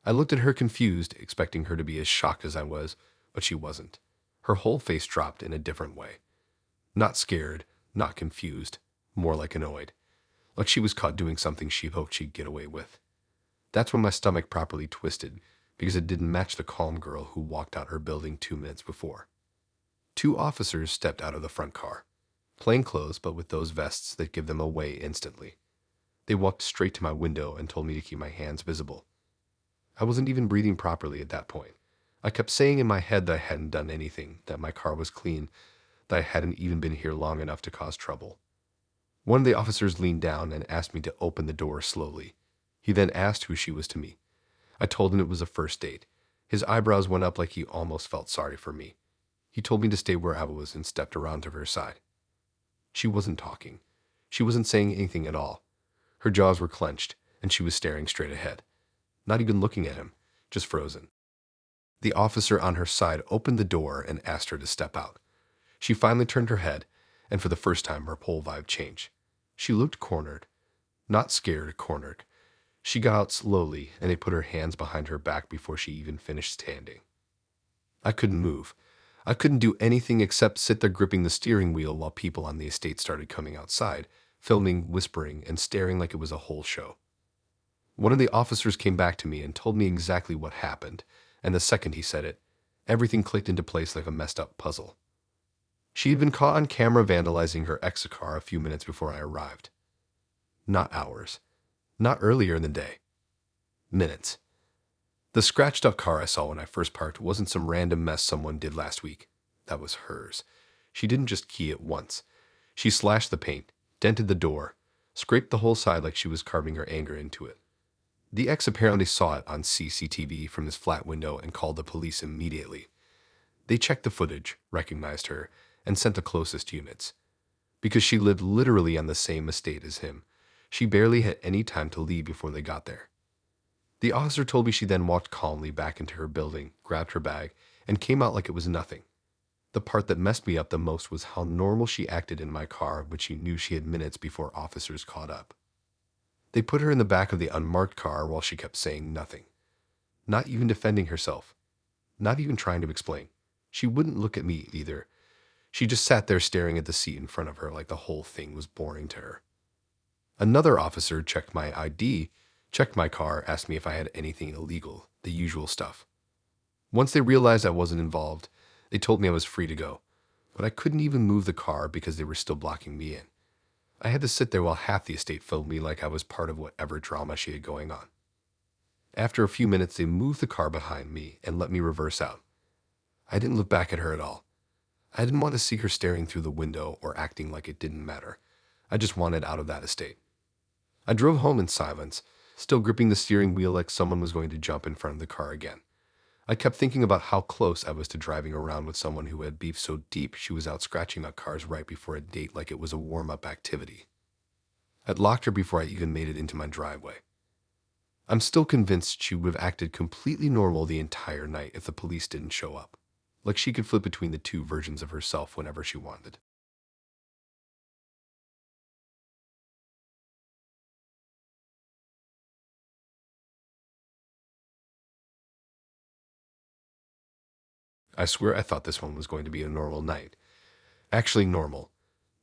I looked at her confused, expecting her to be as shocked as I was, but she wasn't. Her whole face dropped in a different way. Not scared, not confused, more like annoyed. Like she was caught doing something she hoped she'd get away with. That's when my stomach properly twisted, because it didn't match the calm girl who walked out her building 2 minutes before. Two officers stepped out of the front car. Plain clothes, but with those vests that give them away instantly. They walked straight to my window and told me to keep my hands visible. I wasn't even breathing properly at that point. I kept saying in my head that I hadn't done anything, that my car was clean, that I hadn't even been here long enough to cause trouble. One of the officers leaned down and asked me to open the door slowly. He then asked who she was to me. I told him it was a first date. His eyebrows went up like he almost felt sorry for me. He told me to stay where I was and stepped around to her side. She wasn't talking. She wasn't saying anything at all. Her jaws were clenched, and she was staring straight ahead. Not even looking at him, just frozen. The officer on her side opened the door and asked her to step out. She finally turned her head, and for the first time her whole vibe changed. She looked cornered. Not scared, cornered. She got out slowly, and they put her hands behind her back before she even finished standing. I couldn't move. I couldn't do anything except sit there gripping the steering wheel while people on the estate started coming outside, filming, whispering, and staring like it was a whole show. One of the officers came back to me and told me exactly what happened, and the second he said it, everything clicked into place like a messed-up puzzle. She had been caught on camera vandalizing her ex's car a few minutes before I arrived. Not hours. Not earlier in the day. Minutes. The scratched-up car I saw when I first parked wasn't some random mess someone did last week. That was hers. She didn't just key it once. She slashed the paint, dented the door, scraped the whole side like she was carving her anger into it. The ex apparently saw it on CCTV from his flat window and called the police immediately. They checked the footage, recognized her, and sent the closest units. Because she lived literally on the same estate as him, she barely had any time to leave before they got there. The officer told me she then walked calmly back into her building, grabbed her bag, and came out like it was nothing. The part that messed me up the most was how normal she acted in my car when she knew she had minutes before officers caught up. They put her in the back of the unmarked car while she kept saying nothing. Not even defending herself. Not even trying to explain. She wouldn't look at me either. She just sat there staring at the seat in front of her like the whole thing was boring to her. Another officer checked my ID, checked my car, asked me if I had anything illegal, the usual stuff. Once they realized I wasn't involved, they told me I was free to go, but I couldn't even move the car because they were still blocking me in. I had to sit there while half the estate filmed me like I was part of whatever drama she had going on. After a few minutes, they moved the car behind me and let me reverse out. I didn't look back at her at all. I didn't want to see her staring through the window or acting like it didn't matter. I just wanted out of that estate. I drove home in silence, still gripping the steering wheel like someone was going to jump in front of the car again. I kept thinking about how close I was to driving around with someone who had beef so deep she was out scratching out cars right before a date like it was a warm-up activity. I'd locked her before I even made it into my driveway. I'm still convinced she would have acted completely normal the entire night if the police didn't show up. Like she could flip between the two versions of herself whenever she wanted. I swear I thought this one was going to be a normal night. Actually normal.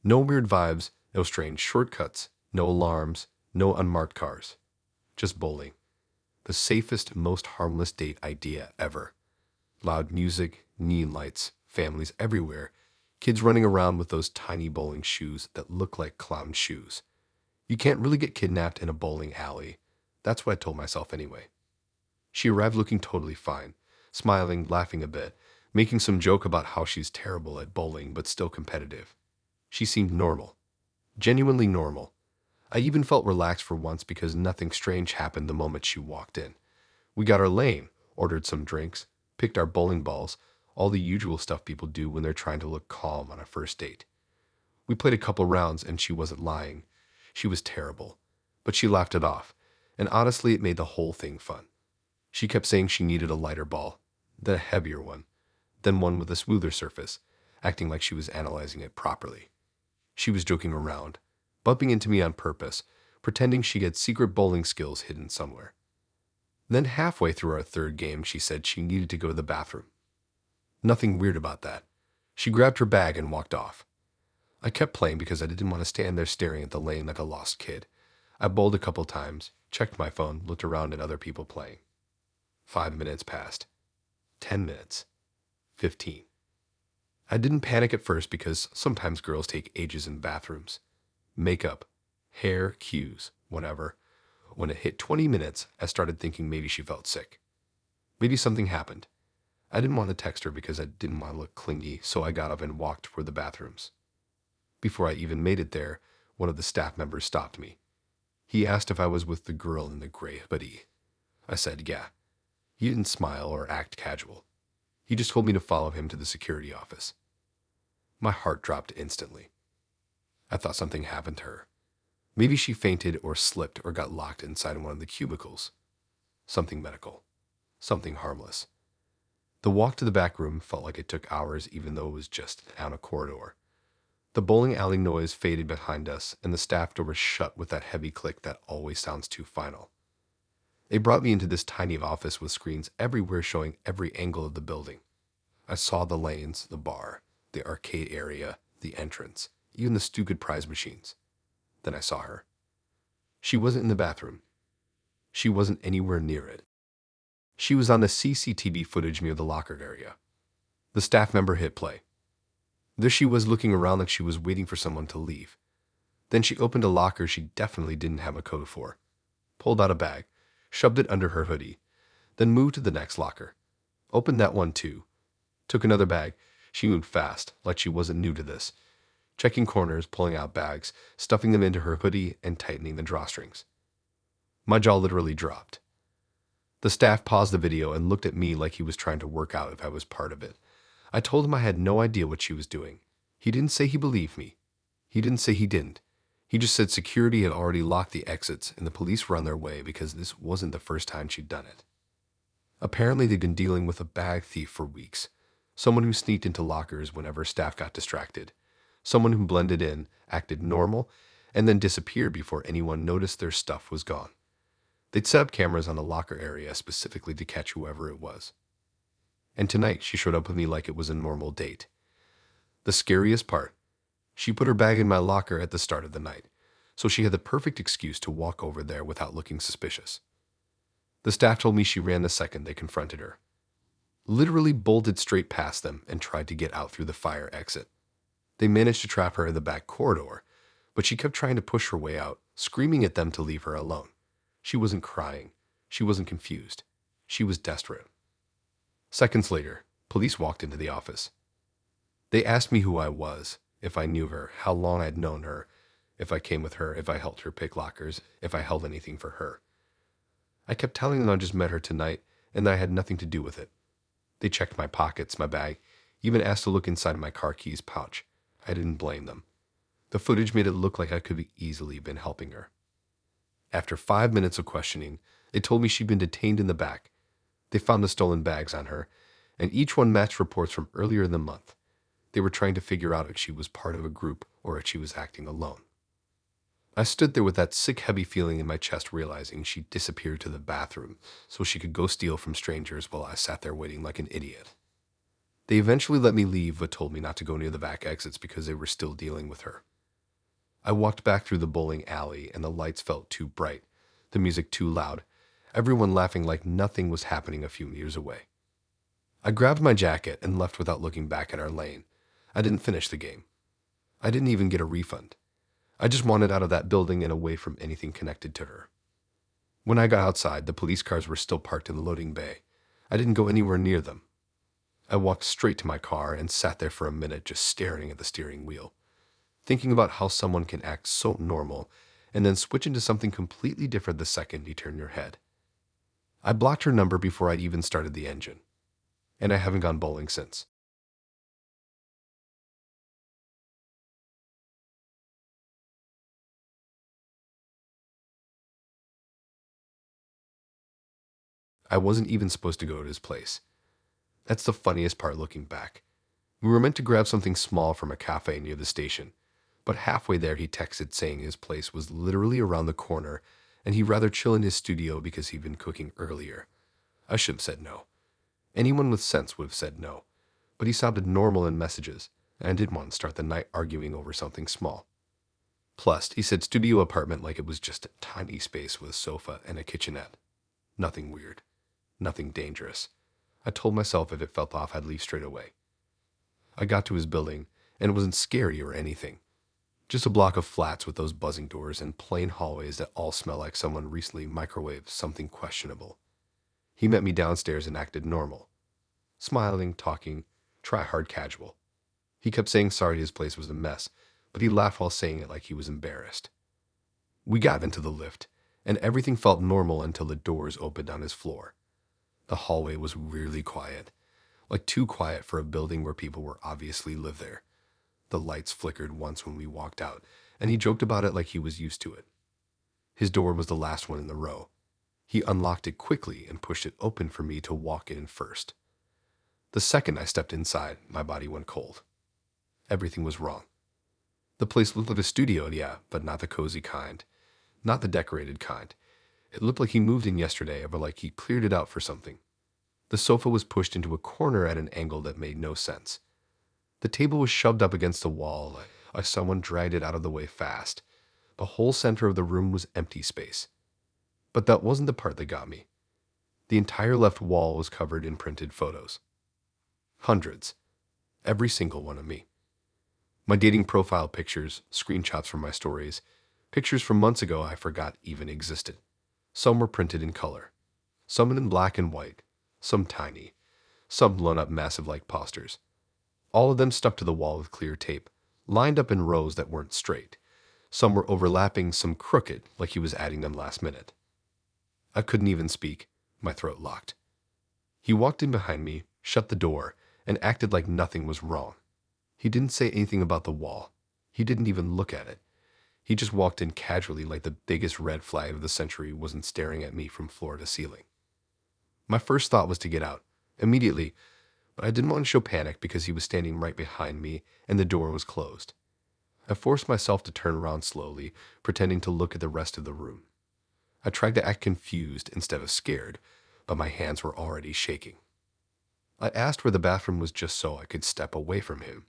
No weird vibes, no strange shortcuts, no alarms, no unmarked cars. Just bowling. The safest, most harmless date idea ever. Loud music, neon lights, families everywhere, kids running around with those tiny bowling shoes that look like clown shoes. You can't really get kidnapped in a bowling alley. That's what I told myself anyway. She arrived looking totally fine, smiling, laughing a bit, making some joke about how she's terrible at bowling but still competitive. She seemed normal. Genuinely normal. I even felt relaxed for once because nothing strange happened the moment she walked in. We got our lane, ordered some drinks, picked our bowling balls, all the usual stuff people do when they're trying to look calm on a first date. We played a couple rounds and she wasn't lying. She was terrible. But she laughed it off, and honestly it made the whole thing fun. She kept saying she needed a lighter ball, then a heavier one, then one with a smoother surface, acting like she was analyzing it properly. She was joking around, bumping into me on purpose, pretending she had secret bowling skills hidden somewhere. Then halfway through our third game, she said she needed to go to the bathroom. Nothing weird about that. She grabbed her bag and walked off. I kept playing because I didn't want to stand there staring at the lane like a lost kid. I bowled a couple times, checked my phone, looked around at other people playing. 5 minutes passed. 10 minutes. 15. I didn't panic at first because sometimes girls take ages in bathrooms. Makeup, hair, cues, whatever. When it hit 20 minutes, I started thinking maybe she felt sick. Maybe something happened. I didn't want to text her because I didn't want to look clingy, so I got up and walked toward the bathrooms. Before I even made it there, one of the staff members stopped me. He asked if I was with the girl in the gray hoodie. I said, yeah. He didn't smile or act casual. He just told me to follow him to the security office. My heart dropped instantly. I thought something happened to her. Maybe she fainted or slipped or got locked inside one of the cubicles. Something medical. Something harmless. The walk to the back room felt like it took hours even though it was just down a corridor. The bowling alley noise faded behind us and the staff door was shut with that heavy click that always sounds too final. They brought me into this tiny office with screens everywhere showing every angle of the building. I saw the lanes, the bar, the arcade area, the entrance, even the stupid prize machines. Then I saw her. She wasn't in the bathroom. She wasn't anywhere near it. She was on the CCTV footage near the locker area. The staff member hit play. There she was looking around like she was waiting for someone to leave. Then she opened a locker she definitely didn't have a code for, pulled out a bag, shoved it under her hoodie, then moved to the next locker. Opened that one too. Took another bag. She moved fast, like she wasn't new to this, checking corners, pulling out bags, stuffing them into her hoodie, and tightening the drawstrings. My jaw literally dropped. The staff paused the video and looked at me like he was trying to work out if I was part of it. I told him I had no idea what she was doing. He didn't say he believed me. He didn't say he didn't. He just said security had already locked the exits and the police were on their way because this wasn't the first time she'd done it. Apparently they'd been dealing with a bag thief for weeks. Someone who sneaked into lockers whenever staff got distracted. Someone who blended in, acted normal, and then disappeared before anyone noticed their stuff was gone. They'd set up cameras on the locker area specifically to catch whoever it was. And tonight she showed up with me like it was a normal date. The scariest part, she put her bag in my locker at the start of the night, so she had the perfect excuse to walk over there without looking suspicious. The staff told me she ran the second they confronted her. Literally bolted straight past them and tried to get out through the fire exit. They managed to trap her in the back corridor, but she kept trying to push her way out, screaming at them to leave her alone. She wasn't crying. She wasn't confused. She was desperate. Seconds later, police walked into the office. They asked me who I was, if I knew her, how long I'd known her, if I came with her, if I helped her pick lockers, if I held anything for her. I kept telling them I just met her tonight and that I had nothing to do with it. They checked my pockets, my bag, even asked to look inside my car keys pouch. I didn't blame them. The footage made it look like I could have easily been helping her. After 5 minutes of questioning, they told me she'd been detained in the back. They found the stolen bags on her, and each one matched reports from earlier in the month. They were trying to figure out if she was part of a group or if she was acting alone. I stood there with that sick, heavy feeling in my chest, realizing she disappeared to the bathroom so she could go steal from strangers while I sat there waiting like an idiot. They eventually let me leave, but told me not to go near the back exits because they were still dealing with her. I walked back through the bowling alley, and the lights felt too bright, the music too loud, everyone laughing like nothing was happening a few meters away. I grabbed my jacket and left without looking back at our lane. I didn't finish the game. I didn't even get a refund. I just wanted out of that building and away from anything connected to her. When I got outside, the police cars were still parked in the loading bay. I didn't go anywhere near them. I walked straight to my car and sat there for a minute just staring at the steering wheel, thinking about how someone can act so normal and then switch into something completely different the second you turn your head. I blocked her number before I'd even started the engine, and I haven't gone bowling since. I wasn't even supposed to go to his place. That's the funniest part looking back. We were meant to grab something small from a cafe near the station, but halfway there he texted saying his place was literally around the corner and he'd rather chill in his studio because he'd been cooking earlier. I should have said no. Anyone with sense would have said no, but he sounded normal in messages, and I didn't want to start the night arguing over something small. Plus, he said studio apartment like it was just a tiny space with a sofa and a kitchenette. Nothing weird. Nothing dangerous. I told myself if it felt off, I'd leave straight away. I got to his building, and it wasn't scary or anything. Just a block of flats with those buzzing doors and plain hallways that all smell like someone recently microwaved something questionable. He met me downstairs and acted normal. Smiling, talking, try-hard casual. He kept saying sorry his place was a mess, but he laughed while saying it like he was embarrassed. We got into the lift, and everything felt normal until the doors opened on his floor. The hallway was really quiet, like too quiet for a building where people were obviously live there. The lights flickered once when we walked out, and he joked about it like he was used to it. His door was the last one in the row. He unlocked it quickly and pushed it open for me to walk in first. The second I stepped inside, my body went cold. Everything was wrong. The place looked like a studio, yeah, but not the cozy kind. Not the decorated kind. It looked like he moved in yesterday, or like he cleared it out for something. The sofa was pushed into a corner at an angle that made no sense. The table was shoved up against the wall, like someone dragged it out of the way fast. The whole center of the room was empty space. But that wasn't the part that got me. The entire left wall was covered in printed photos. Hundreds. Every single one of me. My dating profile pictures, screenshots from my stories, pictures from months ago I forgot even existed. Some were printed in color. Some in black and white. Some tiny. Some blown up massive like posters. All of them stuck to the wall with clear tape, lined up in rows that weren't straight. Some were overlapping, some crooked, like he was adding them last minute. I couldn't even speak, my throat locked. He walked in behind me, shut the door, and acted like nothing was wrong. He didn't say anything about the wall. He didn't even look at it. He just walked in casually like the biggest red flag of the century wasn't staring at me from floor to ceiling. My first thought was to get out, immediately, but I didn't want to show panic because he was standing right behind me and the door was closed. I forced myself to turn around slowly, pretending to look at the rest of the room. I tried to act confused instead of scared, but my hands were already shaking. I asked where the bathroom was just so I could step away from him.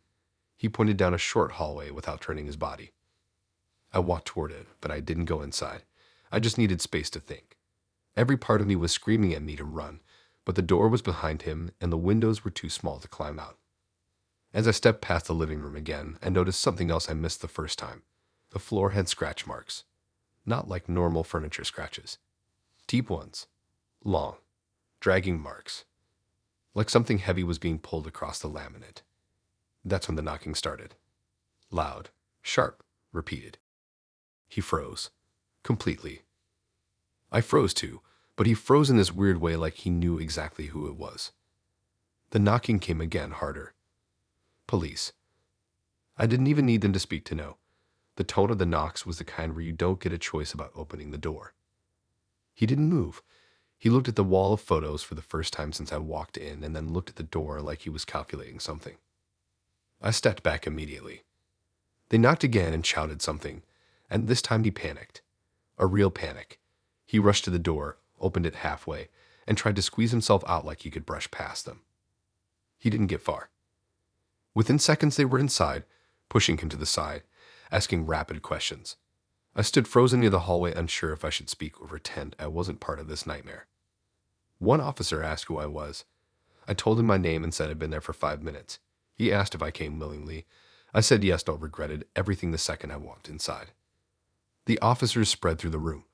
He pointed down a short hallway without turning his body. I walked toward it, but I didn't go inside. I just needed space to think. Every part of me was screaming at me to run, but the door was behind him and the windows were too small to climb out. As I stepped past the living room again, I noticed something else I missed the first time. The floor had scratch marks. Not like normal furniture scratches. Deep ones. Long. Dragging marks. Like something heavy was being pulled across the laminate. That's when the knocking started. Loud. Sharp. Repeated. He froze. Completely. I froze too, but he froze in this weird way like he knew exactly who it was. The knocking came again, harder. Police. I didn't even need them to speak to know. The tone of the knocks was the kind where you don't get a choice about opening the door. He didn't move. He looked at the wall of photos for the first time since I walked in and then looked at the door like he was calculating something. I stepped back immediately. They knocked again and shouted something, and this time he panicked. A real panic. He rushed to the door, opened it halfway, and tried to squeeze himself out like he could brush past them. He didn't get far. Within seconds they were inside, pushing him to the side, asking rapid questions. I stood frozen near the hallway, unsure if I should speak or pretend I wasn't part of this nightmare. One officer asked who I was. I told him my name and said I'd been there for 5 minutes. He asked if I came willingly. I said yes, but regretted everything the second I walked inside. The officers spread through the room.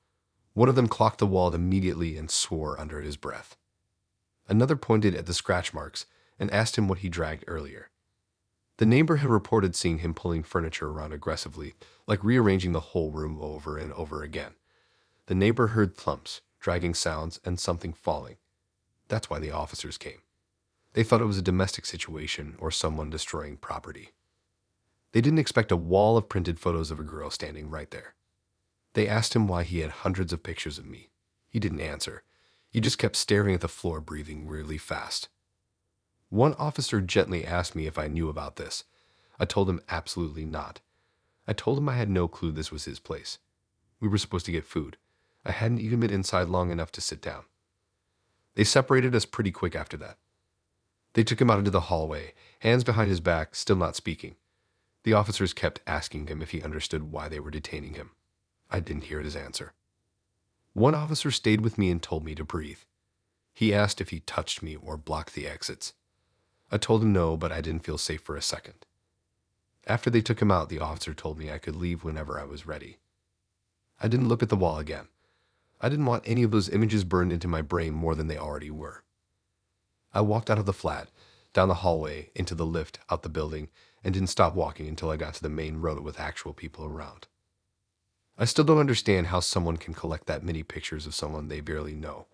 One of them clocked the wall immediately and swore under his breath. Another pointed at the scratch marks and asked him what he dragged earlier. The neighbor had reported seeing him pulling furniture around aggressively, like rearranging the whole room over and over again. The neighbor heard thumps, dragging sounds, and something falling. That's why the officers came. They thought it was a domestic situation or someone destroying property. They didn't expect a wall of printed photos of a girl standing right there. They asked him why he had hundreds of pictures of me. He didn't answer. He just kept staring at the floor, breathing really fast. One officer gently asked me if I knew about this. I told him absolutely not. I told him I had no clue this was his place. We were supposed to get food. I hadn't even been inside long enough to sit down. They separated us pretty quick after that. They took him out into the hallway, hands behind his back, still not speaking. The officers kept asking him if he understood why they were detaining him. I didn't hear his answer. One officer stayed with me and told me to breathe. He asked if he touched me or blocked the exits. I told him no, but I didn't feel safe for a second. After they took him out, the officer told me I could leave whenever I was ready. I didn't look at the wall again. I didn't want any of those images burned into my brain more than they already were. I walked out of the flat, down the hallway, into the lift, out the building, and didn't stop walking until I got to the main road with actual people around. I still don't understand how someone can collect that many pictures of someone they barely know,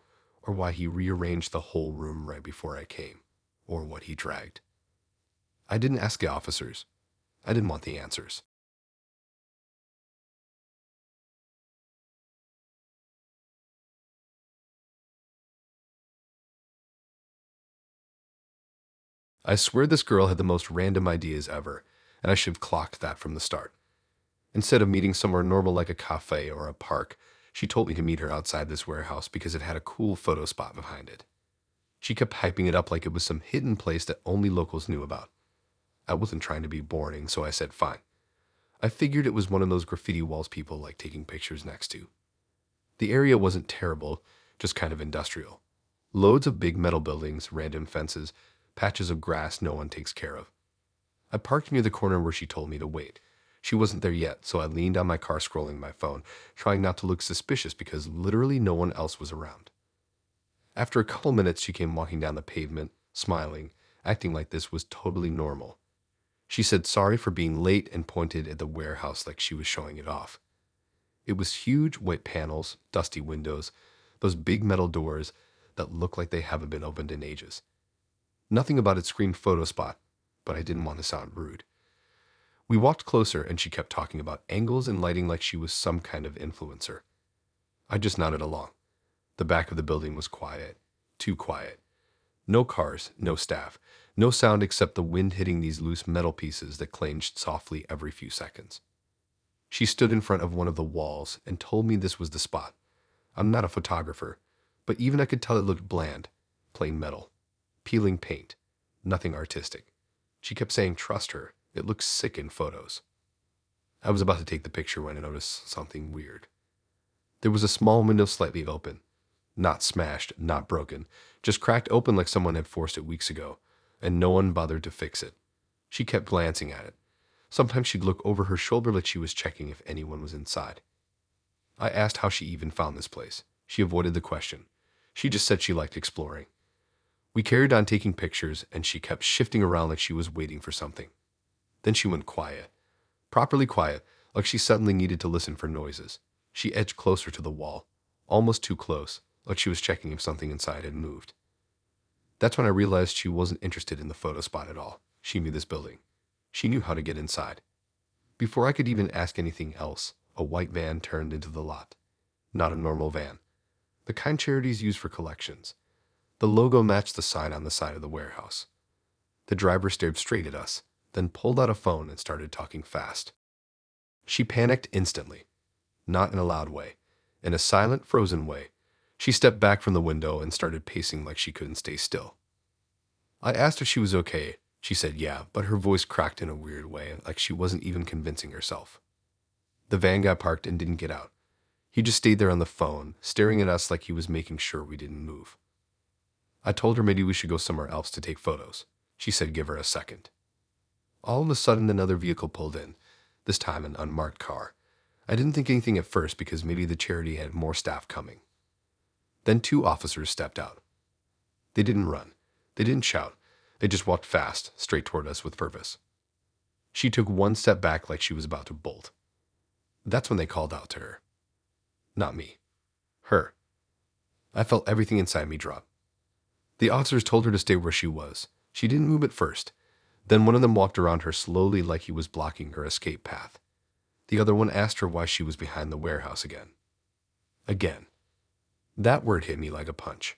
or why he rearranged the whole room right before I came, or what he dragged. I didn't ask the officers. I didn't want the answers. I swear this girl had the most random ideas ever, and I should have clocked that from the start. Instead of meeting somewhere normal like a cafe or a park, she told me to meet her outside this warehouse because it had a cool photo spot behind it. She kept hyping it up like it was some hidden place that only locals knew about. I wasn't trying to be boring, so I said fine. I figured it was one of those graffiti walls people like taking pictures next to. The area wasn't terrible, just kind of industrial. Loads of big metal buildings, random fences, patches of grass no one takes care of. I parked near the corner where she told me to wait. She wasn't there yet, so I leaned on my car scrolling my phone, trying not to look suspicious because literally no one else was around. After a couple minutes, she came walking down the pavement, smiling, acting like this was totally normal. She said sorry for being late and pointed at the warehouse like she was showing it off. It was huge white panels, dusty windows, those big metal doors that look like they haven't been opened in ages. Nothing about it screamed photo spot, but I didn't want to sound rude. We walked closer and she kept talking about angles and lighting like she was some kind of influencer. I just nodded along. The back of the building was quiet, too quiet. No cars, no staff, no sound except the wind hitting these loose metal pieces that clanged softly every few seconds. She stood in front of one of the walls and told me this was the spot. I'm not a photographer, but even I could tell it looked bland, plain metal, peeling paint, nothing artistic. She kept saying trust her, it looks sick in photos. I was about to take the picture when I noticed something weird. There was a small window slightly open. Not smashed, not broken, just cracked open like someone had forced it weeks ago, and no one bothered to fix it. She kept glancing at it. Sometimes she'd look over her shoulder like she was checking if anyone was inside. I asked how she even found this place. She avoided the question. She just said she liked exploring. We carried on taking pictures, and she kept shifting around like she was waiting for something. Then she went quiet. Properly quiet, like she suddenly needed to listen for noises. She edged closer to the wall, almost too close, like she was checking if something inside had moved. That's when I realized she wasn't interested in the photo spot at all. She knew this building. She knew how to get inside. Before I could even ask anything else, a white van turned into the lot. Not a normal van. The kind charities use for collections. The logo matched the sign on the side of the warehouse. The driver stared straight at us, then pulled out a phone and started talking fast. She panicked instantly. Not in a loud way. In a silent, frozen way. She stepped back from the window and started pacing like she couldn't stay still. I asked if she was okay. She said yeah, but her voice cracked in a weird way, like she wasn't even convincing herself. The van got parked and didn't get out. He just stayed there on the phone, staring at us like he was making sure we didn't move. I told her maybe we should go somewhere else to take photos. She said give her a second. All of a sudden, another vehicle pulled in, this time an unmarked car. I didn't think anything at first because maybe the charity had more staff coming. Then 2 officers stepped out. They didn't run. They didn't shout. They just walked fast, straight toward us with Purvis. She took 1 step back like she was about to bolt. That's when they called out to her. Not me. Her. I felt everything inside me drop. The officers told her to stay where she was. She didn't move at first. Then one of them walked around her slowly like he was blocking her escape path. The other one asked her why she was behind the warehouse again. Again. That word hit me like a punch.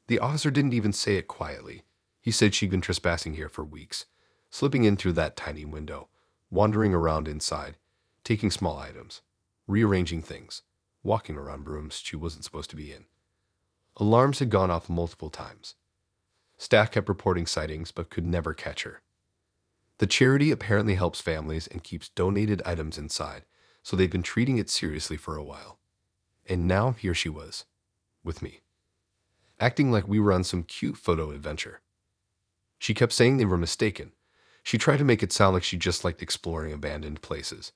The officer didn't even say it quietly. He said she'd been trespassing here for weeks, slipping in through that tiny window, wandering around inside, taking small items, rearranging things, walking around rooms she wasn't supposed to be in. Alarms had gone off multiple times. Staff kept reporting sightings but could never catch her. The charity apparently helps families and keeps donated items inside, so they've been treating it seriously for a while. And now here she was, with me, acting like we were on some cute photo adventure. She kept saying they were mistaken. She tried to make it sound like she just liked exploring abandoned places.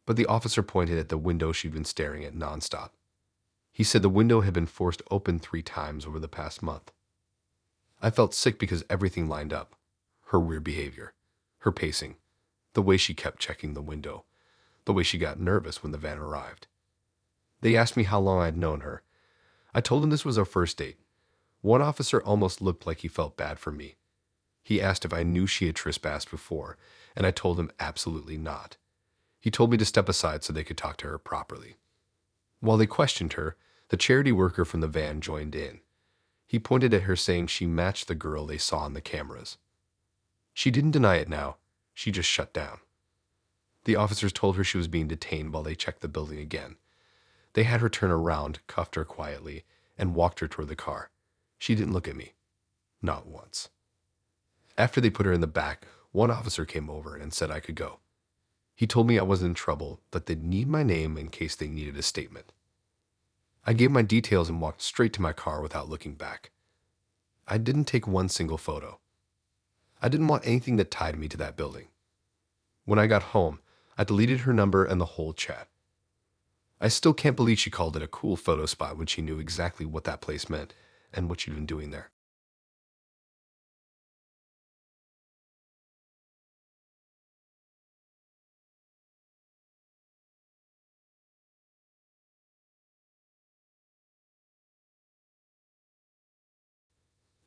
But the officer pointed at the window she'd been staring at nonstop. He said the window had been forced open 3 times over the past month. I felt sick because everything lined up. Her weird behavior, her pacing, the way she kept checking the window, the way she got nervous when the van arrived. They asked me how long I'd known her. I told them this was our first date. One officer almost looked like he felt bad for me. He asked if I knew she had trespassed before, and I told him absolutely not. He told me to step aside so they could talk to her properly. While they questioned her, the charity worker from the van joined in. He pointed at her saying she matched the girl they saw on the cameras. She didn't deny it now. She just shut down. The officers told her she was being detained while they checked the building again. They had her turn around, cuffed her quietly, and walked her toward the car. She didn't look at me. Not once. After they put her in the back, one officer came over and said I could go. He told me I wasn't in trouble, but they'd need my name in case they needed a statement. I gave my details and walked straight to my car without looking back. I didn't take one single photo. I didn't want anything that tied me to that building. When I got home, I deleted her number and the whole chat. I still can't believe she called it a cool photo spot when she knew exactly what that place meant and what she'd been doing there.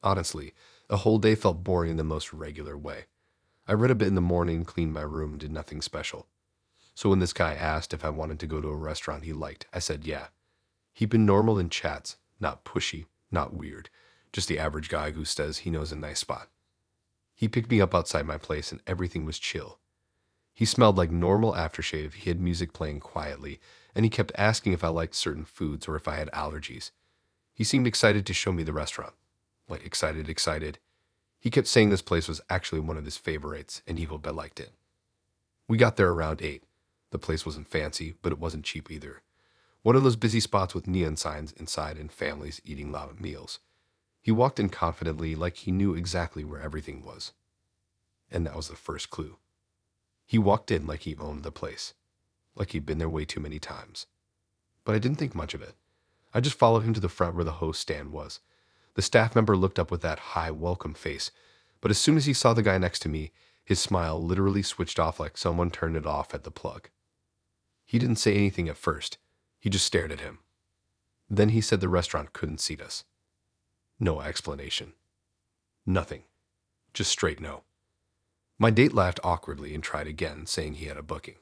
Honestly, the whole day felt boring in the most regular way. I read a bit in the morning, cleaned my room, did nothing special. So when this guy asked if I wanted to go to a restaurant he liked, I said yeah. He'd been normal in chats, not pushy, not weird, just the average guy who says he knows a nice spot. He picked me up outside my place and everything was chill. He smelled like normal aftershave, he had music playing quietly, and he kept asking if I liked certain foods or if I had allergies. He seemed excited to show me the restaurant. Like excited. He kept saying this place was actually one of his favorites and he hoped I liked it. We got there around 8. The place wasn't fancy, but it wasn't cheap either. One of those busy spots with neon signs inside and families eating loud meals. He walked in confidently like he knew exactly where everything was. And that was the first clue. He walked in like he owned the place, like he'd been there way too many times. But I didn't think much of it. I just followed him to the front where the host stand was. The staff member looked up with that high welcome face, but as soon as he saw the guy next to me, his smile literally switched off like someone turned it off at the plug. He didn't say anything at first. He just stared at him. Then he said the restaurant couldn't seat us. No explanation. Nothing. Just straight no. My date laughed awkwardly and tried again, saying he had a booking.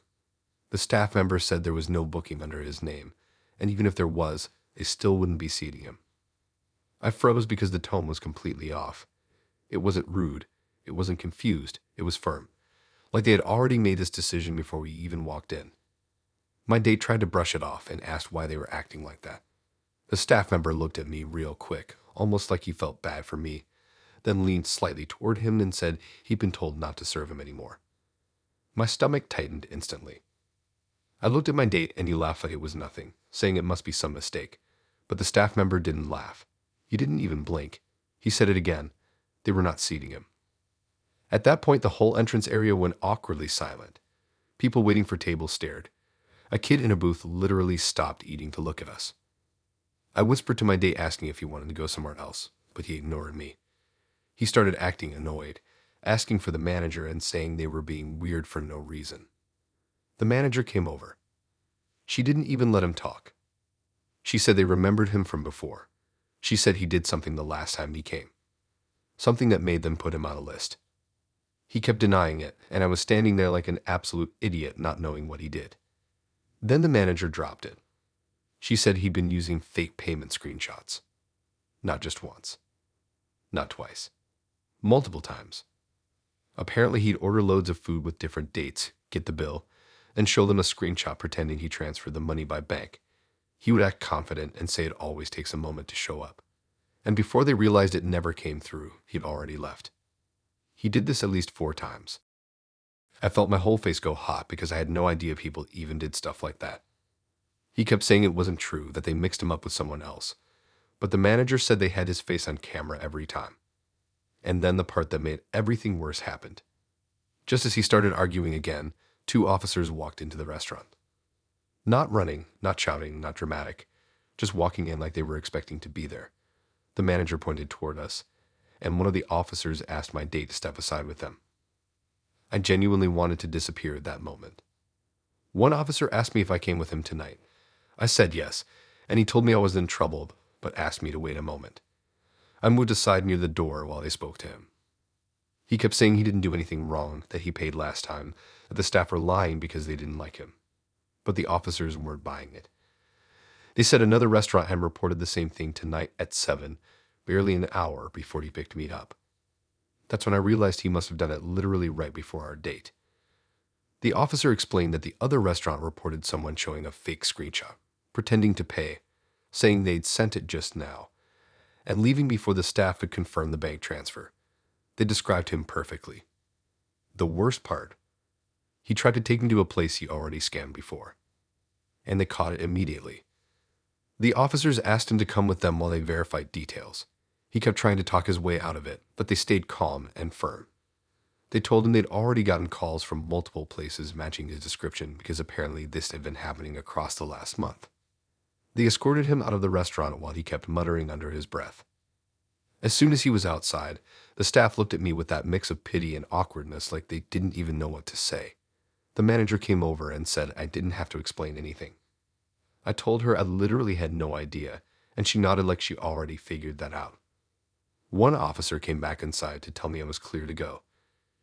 The staff member said there was no booking under his name, and even if there was, they still wouldn't be seating him. I froze because the tone was completely off. It wasn't rude. It wasn't confused. It was firm. Like they had already made this decision before we even walked in. My date tried to brush it off and asked why they were acting like that. The staff member looked at me real quick, almost like he felt bad for me, then leaned slightly toward him and said he'd been told not to serve him anymore. My stomach tightened instantly. I looked at my date and he laughed like it was nothing, saying it must be some mistake. But the staff member didn't laugh. He didn't even blink. He said it again. They were not seating him. At that point, the whole entrance area went awkwardly silent. People waiting for tables stared. A kid in a booth literally stopped eating to look at us. I whispered to my date asking if he wanted to go somewhere else, but he ignored me. He started acting annoyed, asking for the manager and saying they were being weird for no reason. The manager came over. She didn't even let him talk. She said they remembered him from before. She said he did something the last time he came. Something that made them put him on a list. He kept denying it, and I was standing there like an absolute idiot not knowing what he did. Then the manager dropped it. She said he'd been using fake payment screenshots. Not just once. Not twice. Multiple times. Apparently he'd order loads of food with different dates, get the bill, and show them a screenshot pretending he transferred the money by bank. He would act confident and say it always takes a moment to show up. And before they realized it never came through, he'd already left. He did this at least 4 times. I felt my whole face go hot because I had no idea people even did stuff like that. He kept saying it wasn't true, that they mixed him up with someone else. But the manager said they had his face on camera every time. And then the part that made everything worse happened. Just as he started arguing again, 2 officers walked into the restaurant. Not running, not shouting, not dramatic, just walking in like they were expecting to be there. The manager pointed toward us, and one of the officers asked my date to step aside with them. I genuinely wanted to disappear at that moment. One officer asked me if I came with him tonight. I said yes, and he told me I was in trouble, but asked me to wait a moment. I moved aside near the door while they spoke to him. He kept saying he didn't do anything wrong, that he paid last time, that the staff were lying because they didn't like him. But the officers weren't buying it. They said another restaurant had reported the same thing tonight at 7, barely an hour before he picked me up. That's when I realized he must have done it literally right before our date. The officer explained that the other restaurant reported someone showing a fake screenshot, pretending to pay, saying they'd sent it just now, and leaving before the staff could confirm the bank transfer. They described him perfectly. The worst part, he tried to take me to a place he already scammed before, and they caught it immediately. The officers asked him to come with them while they verified details. He kept trying to talk his way out of it, but they stayed calm and firm. They told him they'd already gotten calls from multiple places matching his description because apparently this had been happening across the last month. They escorted him out of the restaurant while he kept muttering under his breath. As soon as he was outside, the staff looked at me with that mix of pity and awkwardness like they didn't even know what to say. The manager came over and said I didn't have to explain anything. I told her I literally had no idea, and she nodded like she already figured that out. One officer came back inside to tell me I was clear to go.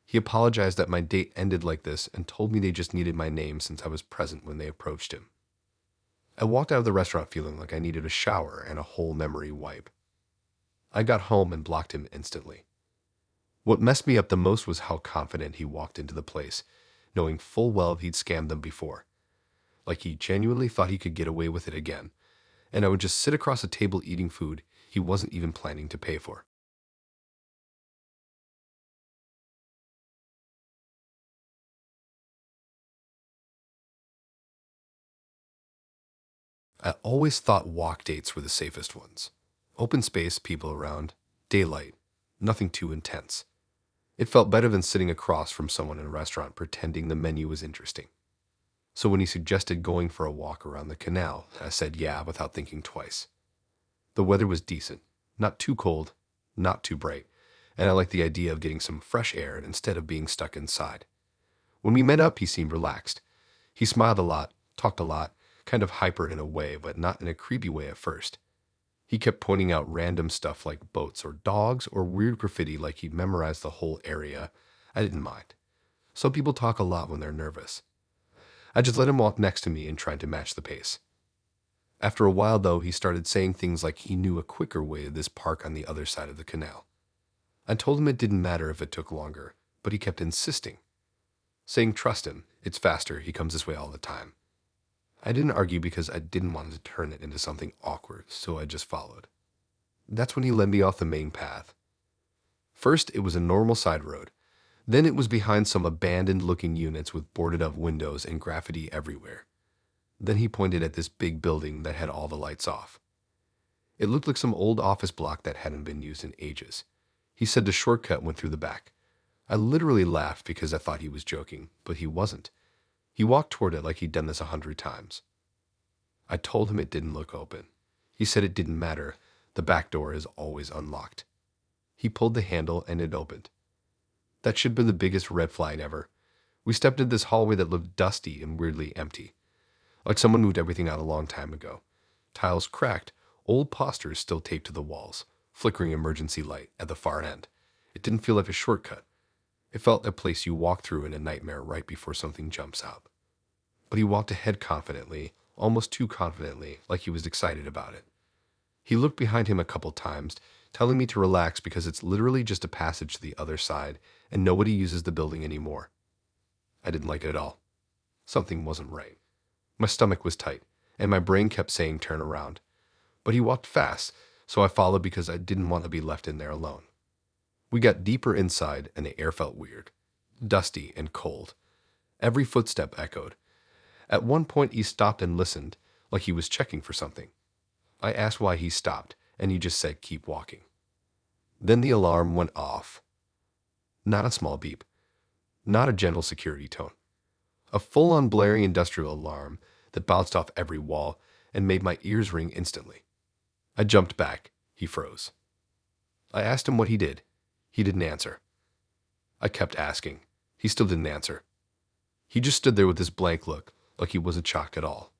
He apologized that my date ended like this and told me they just needed my name since I was present when they approached him. I walked out of the restaurant feeling like I needed a shower and a whole memory wipe. I got home and blocked him instantly. What messed me up the most was how confident he walked into the place, knowing full well he'd scammed them before. Like he genuinely thought he could get away with it again, and I would just sit across a table eating food he wasn't even planning to pay for. I always thought walk dates were the safest ones. Open space, people around, daylight, nothing too intense. It felt better than sitting across from someone in a restaurant pretending the menu was interesting. So when he suggested going for a walk around the canal, I said yeah without thinking twice. The weather was decent, not too cold, not too bright, and I liked the idea of getting some fresh air instead of being stuck inside. When we met up, he seemed relaxed. He smiled a lot, talked a lot, kind of hyper in a way, but not in a creepy way at first. He kept pointing out random stuff like boats or dogs or weird graffiti like he'd memorized the whole area. I didn't mind. Some people talk a lot when they're nervous. I just let him walk next to me and tried to match the pace. After a while, though, he started saying things like he knew a quicker way to this park on the other side of the canal. I told him it didn't matter if it took longer, but he kept insisting, saying trust him, it's faster, he comes this way all the time. I didn't argue because I didn't want to turn it into something awkward, so I just followed. That's when he led me off the main path. First, it was a normal side road. Then it was behind some abandoned-looking units with boarded-up windows and graffiti everywhere. Then he pointed at this big building that had all the lights off. It looked like some old office block that hadn't been used in ages. He said the shortcut went through the back. I literally laughed because I thought he was joking, but he wasn't. He walked toward it like he'd done this 100 times. I told him it didn't look open. He said it didn't matter. The back door is always unlocked. He pulled the handle and it opened. That should have been the biggest red flag ever. We stepped into this hallway that looked dusty and weirdly empty, like someone moved everything out a long time ago. Tiles cracked, old posters still taped to the walls, flickering emergency light at the far end. It didn't feel like a shortcut. It felt a place you walk through in a nightmare right before something jumps out. But he walked ahead confidently, almost too confidently, like he was excited about it. He looked behind him a couple times, telling me to relax because it's literally just a passage to the other side, and nobody uses the building anymore. I didn't like it at all. Something wasn't right. My stomach was tight, and my brain kept saying turn around. But he walked fast, so I followed because I didn't want to be left in there alone. We got deeper inside, and the air felt weird, dusty and cold. Every footstep echoed. At one point, he stopped and listened, like he was checking for something. I asked why he stopped, and he just said keep walking. Then the alarm went off. Not a small beep. Not a gentle security tone. A full-on blaring industrial alarm that bounced off every wall and made my ears ring instantly. I jumped back. He froze. I asked him what he did. He didn't answer. I kept asking. He still didn't answer. He just stood there with this blank look, like he wasn't shocked at all,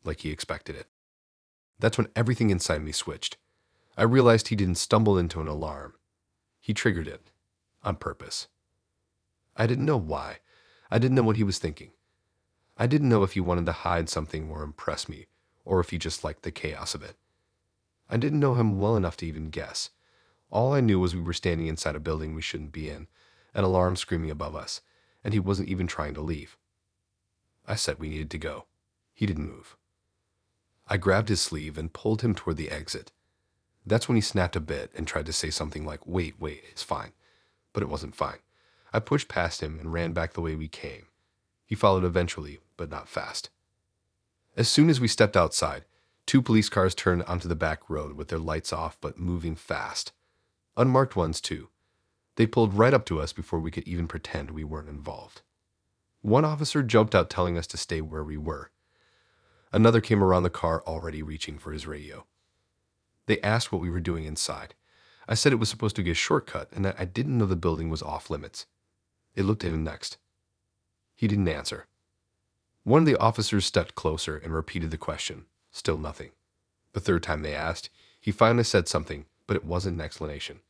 like he expected it. That's when everything inside me switched. I realized he didn't stumble into an alarm. He triggered it, on purpose. I didn't know why. I didn't know what he was thinking. I didn't know if he wanted to hide something or impress me, or if he just liked the chaos of it. I didn't know him well enough to even guess. All I knew was we were standing inside a building we shouldn't be in, an alarm screaming above us, and he wasn't even trying to leave. I said we needed to go. He didn't move. I grabbed his sleeve and pulled him toward the exit. That's when he snapped a bit and tried to say something like, wait, it's fine. But it wasn't fine. I pushed past him and ran back the way we came. He followed eventually, but not fast. As soon as we stepped outside, 2 police cars turned onto the back road with their lights off but moving fast. Unmarked ones, too. They pulled right up to us before we could even pretend we weren't involved. One officer jumped out telling us to stay where we were. Another came around the car already reaching for his radio. They asked what we were doing inside. I said it was supposed to be a shortcut and that I didn't know the building was off limits. They looked at him next. He didn't answer. One of the officers stepped closer and repeated the question. Still nothing. The third time they asked, he finally said something, but it wasn't an explanation.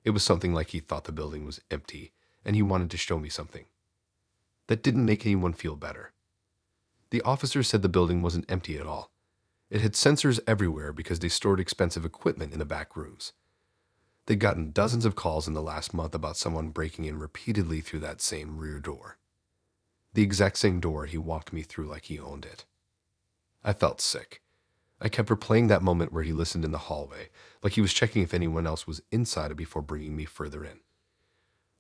It was something like he thought the building was empty and he wanted to show me something. That didn't make anyone feel better. The officer said the building wasn't empty at all. It had sensors everywhere because they stored expensive equipment in the back rooms. They'd gotten dozens of calls in the last month about someone breaking in repeatedly through that same rear door. The exact same door he walked me through like he owned it. I felt sick. I kept replaying that moment where he listened in the hallway, like he was checking if anyone else was inside before bringing me further in.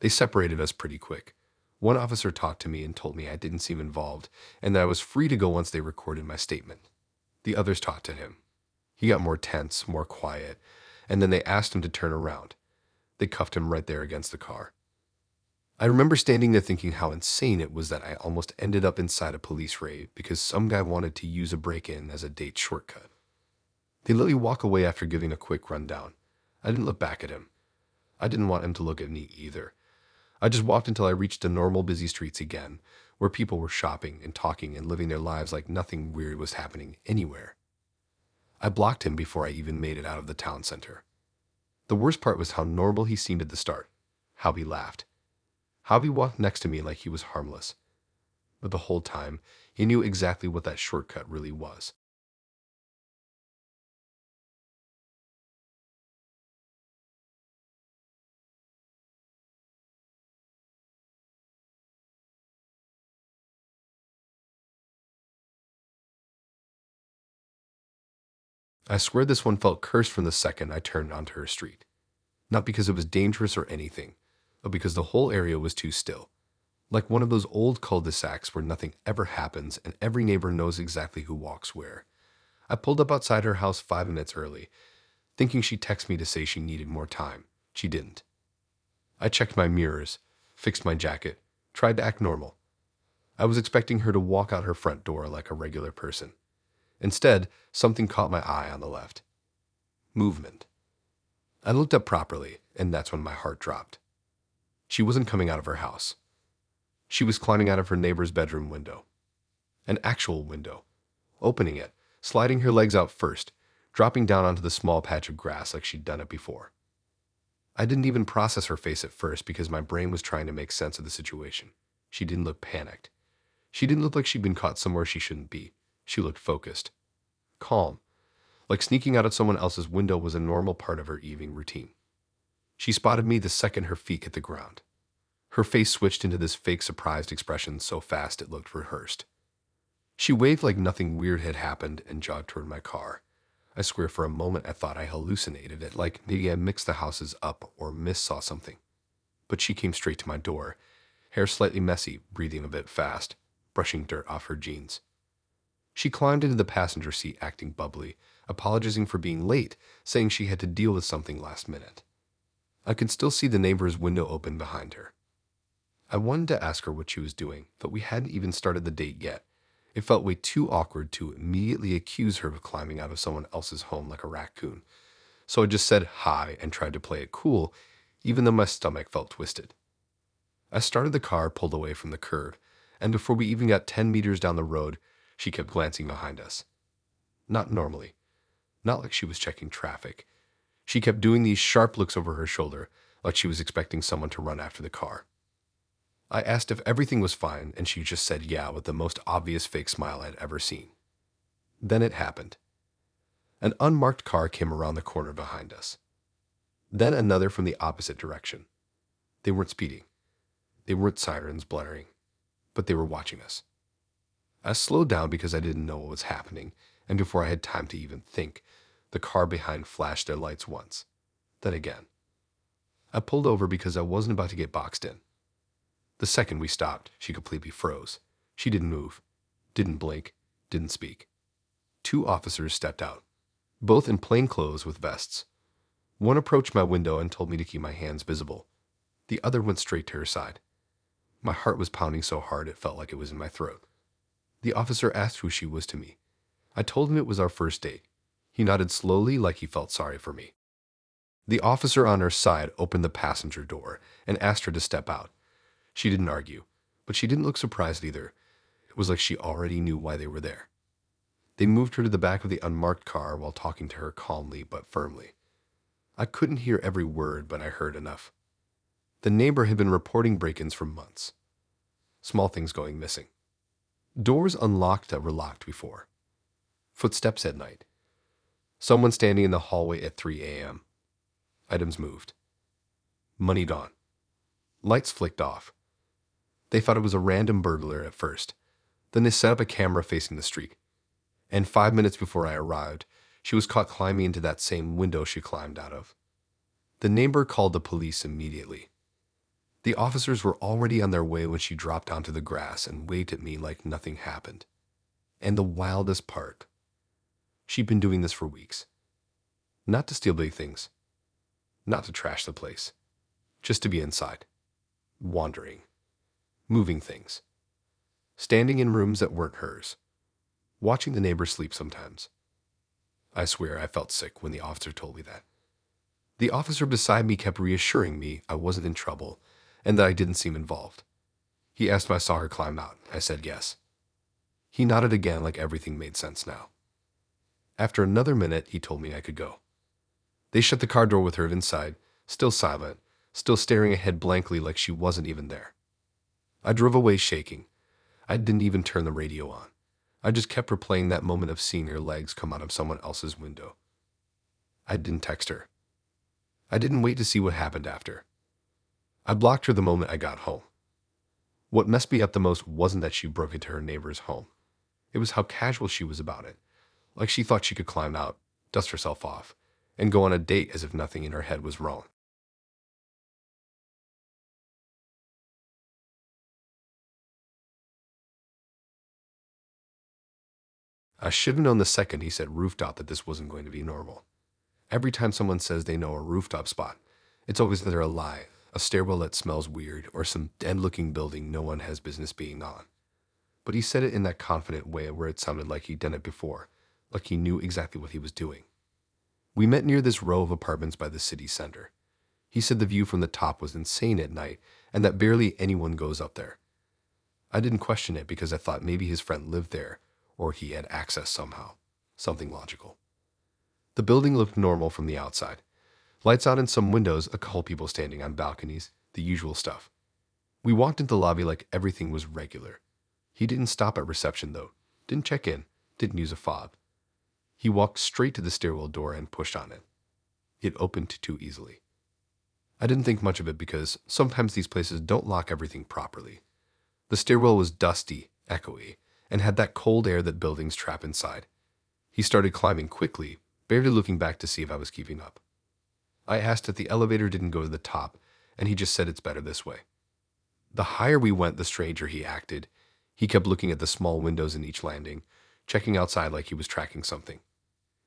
They separated us pretty quick. One officer talked to me and told me I didn't seem involved and that I was free to go once they recorded my statement. The others talked to him. He got more tense, more quiet, and then they asked him to turn around. They cuffed him right there against the car. I remember standing there thinking how insane it was that I almost ended up inside a police raid because some guy wanted to use a break-in as a date shortcut. They let me walk away after giving a quick rundown. I didn't look back at him. I didn't want him to look at me either. I just walked until I reached the normal busy streets again, where people were shopping and talking and living their lives like nothing weird was happening anywhere. I blocked him before I even made it out of the town center. The worst part was how normal he seemed at the start, how he laughed, how he walked next to me like he was harmless. But the whole time, he knew exactly what that shortcut really was. I swear this one felt cursed from the second I turned onto her street. Not because it was dangerous or anything, but because the whole area was too still. Like one of those old cul-de-sacs where nothing ever happens and every neighbor knows exactly who walks where. I pulled up outside her house 5 minutes early, thinking she'd text me to say she needed more time. She didn't. I checked my mirrors, fixed my jacket, tried to act normal. I was expecting her to walk out her front door like a regular person. Instead, something caught my eye on the left. Movement. I looked up properly, and that's when my heart dropped. She wasn't coming out of her house. She was climbing out of her neighbor's bedroom window. An actual window. Opening it, sliding her legs out first, dropping down onto the small patch of grass like she'd done it before. I didn't even process her face at first because my brain was trying to make sense of the situation. She didn't look panicked. She didn't look like she'd been caught somewhere she shouldn't be. She looked focused. Calm. Like sneaking out of someone else's window was a normal part of her evening routine. She spotted me the second her feet hit the ground. Her face switched into this fake surprised expression so fast it looked rehearsed. She waved like nothing weird had happened and jogged toward my car. I swear for a moment I thought I hallucinated it, like maybe I mixed the houses up or missaw something. But she came straight to my door, hair slightly messy, breathing a bit fast, brushing dirt off her jeans. She climbed into the passenger seat acting bubbly, apologizing for being late, saying she had to deal with something last minute. I could still see the neighbor's window open behind her. I wanted to ask her what she was doing, but we hadn't even started the date yet. It felt way too awkward to immediately accuse her of climbing out of someone else's home like a raccoon. So I just said hi and tried to play it cool, even though my stomach felt twisted. I started the car, pulled away from the curb, and before we even got 10 meters down the road, she kept glancing behind us. Not normally. Not like she was checking traffic. She kept doing these sharp looks over her shoulder, like she was expecting someone to run after the car. I asked if everything was fine, and she just said yeah with the most obvious fake smile I'd ever seen. Then it happened. An unmarked car came around the corner behind us. Then another from the opposite direction. They weren't speeding. They weren't sirens blaring, but they were watching us. I slowed down because I didn't know what was happening, and before I had time to even think, the car behind flashed their lights once, then again. I pulled over because I wasn't about to get boxed in. The second we stopped, she completely froze. She didn't move, didn't blink, didn't speak. 2 officers stepped out, both in plain clothes with vests. One approached my window and told me to keep my hands visible. The other went straight to her side. My heart was pounding so hard it felt like it was in my throat. The officer asked who she was to me. I told him it was our first date. He nodded slowly like he felt sorry for me. The officer on her side opened the passenger door and asked her to step out. She didn't argue, but she didn't look surprised either. It was like she already knew why they were there. They moved her to the back of the unmarked car while talking to her calmly but firmly. I couldn't hear every word, but I heard enough. The neighbor had been reporting break-ins for months. Small things going missing. Doors unlocked that were locked before. Footsteps at night. Someone standing in the hallway at 3 a.m. Items moved. Money gone. Lights flicked off. They thought it was a random burglar at first. Then they set up a camera facing the street. And 5 minutes before I arrived, she was caught climbing into that same window she climbed out of. The neighbor called the police immediately. The officers were already on their way when she dropped onto the grass and waved at me like nothing happened. And the wildest part, she'd been doing this for weeks. Not to steal big things. Not to trash the place. Just to be inside. Wandering. Moving things. Standing in rooms that weren't hers. Watching the neighbors sleep sometimes. I swear I felt sick when the officer told me that. The officer beside me kept reassuring me I wasn't in trouble and that I didn't seem involved. He asked if I saw her climb out. I said yes. He nodded again like everything made sense now. After another minute, he told me I could go. They shut the car door with her inside, still silent, still staring ahead blankly like she wasn't even there. I drove away shaking. I didn't even turn the radio on. I just kept replaying that moment of seeing her legs come out of someone else's window. I didn't text her. I didn't wait to see what happened after. I blocked her the moment I got home. What messed me up the most wasn't that she broke into her neighbor's home. It was how casual she was about it. Like she thought she could climb out, dust herself off, and go on a date as if nothing in her head was wrong. I should have known the second he said rooftop that this wasn't going to be normal. Every time someone says they know a rooftop spot, it's always either a lie, a stairwell that smells weird, or some dead-looking building no one has business being on. But he said it in that confident way where it sounded like he'd done it before, like he knew exactly what he was doing. We met near this row of apartments by the city center. He said the view from the top was insane at night and that barely anyone goes up there. I didn't question it because I thought maybe his friend lived there or he had access somehow, something logical. The building looked normal from the outside. Lights out in some windows, a couple people standing on balconies, the usual stuff. We walked into the lobby like everything was regular. He didn't stop at reception though, didn't check in, didn't use a fob. He walked straight to the stairwell door and pushed on it. It opened too easily. I didn't think much of it because sometimes these places don't lock everything properly. The stairwell was dusty, echoey, and had that cold air that buildings trap inside. He started climbing quickly, barely looking back to see if I was keeping up. I asked if the elevator didn't go to the top, and he just said it's better this way. The higher we went, the stranger he acted. He kept looking at the small windows in each landing, checking outside like he was tracking something.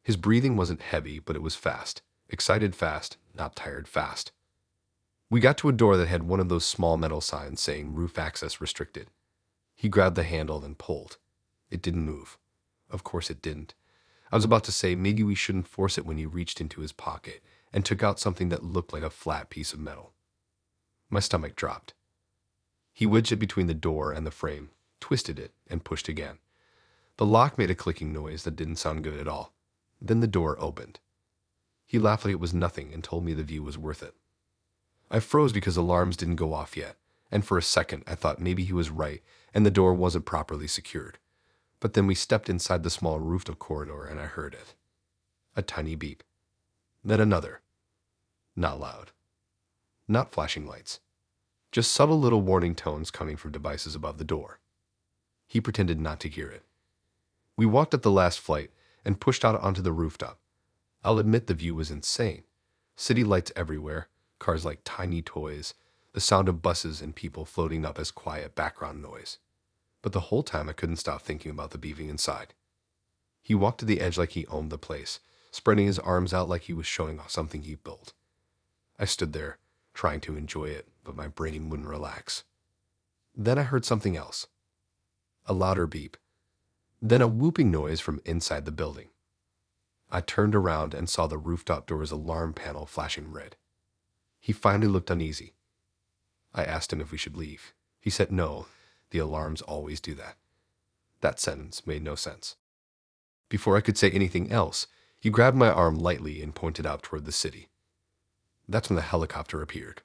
His breathing wasn't heavy, but it was fast. Excited fast, not tired fast. We got to a door that had one of those small metal signs saying roof access restricted. He grabbed the handle and pulled. It didn't move. Of course it didn't. I was about to say maybe we shouldn't force it when he reached into his pocket and took out something that looked like a flat piece of metal. My stomach dropped. He wedged it between the door and the frame, twisted it, and pushed again. The lock made a clicking noise that didn't sound good at all. Then the door opened. He laughed like it was nothing and told me the view was worth it. I froze because alarms didn't go off yet, and for a second I thought maybe he was right and the door wasn't properly secured. But then we stepped inside the small rooftop corridor and I heard it. A tiny beep. Then another. Not loud. Not flashing lights. Just subtle little warning tones coming from devices above the door. He pretended not to hear it. We walked up the last flight and pushed out onto the rooftop. I'll admit the view was insane. City lights everywhere, cars like tiny toys, the sound of buses and people floating up as quiet background noise. But the whole time I couldn't stop thinking about the beeping inside. He walked to the edge like he owned the place, spreading his arms out like he was showing off something he built. I stood there, trying to enjoy it, but my brain wouldn't relax. Then I heard something else. A louder beep. Then a whooping noise from inside the building. I turned around and saw the rooftop door's alarm panel flashing red. He finally looked uneasy. I asked him if we should leave. He said no, the alarms always do that. That sentence made no sense. Before I could say anything else, he grabbed my arm lightly and pointed out toward the city. That's when the helicopter appeared.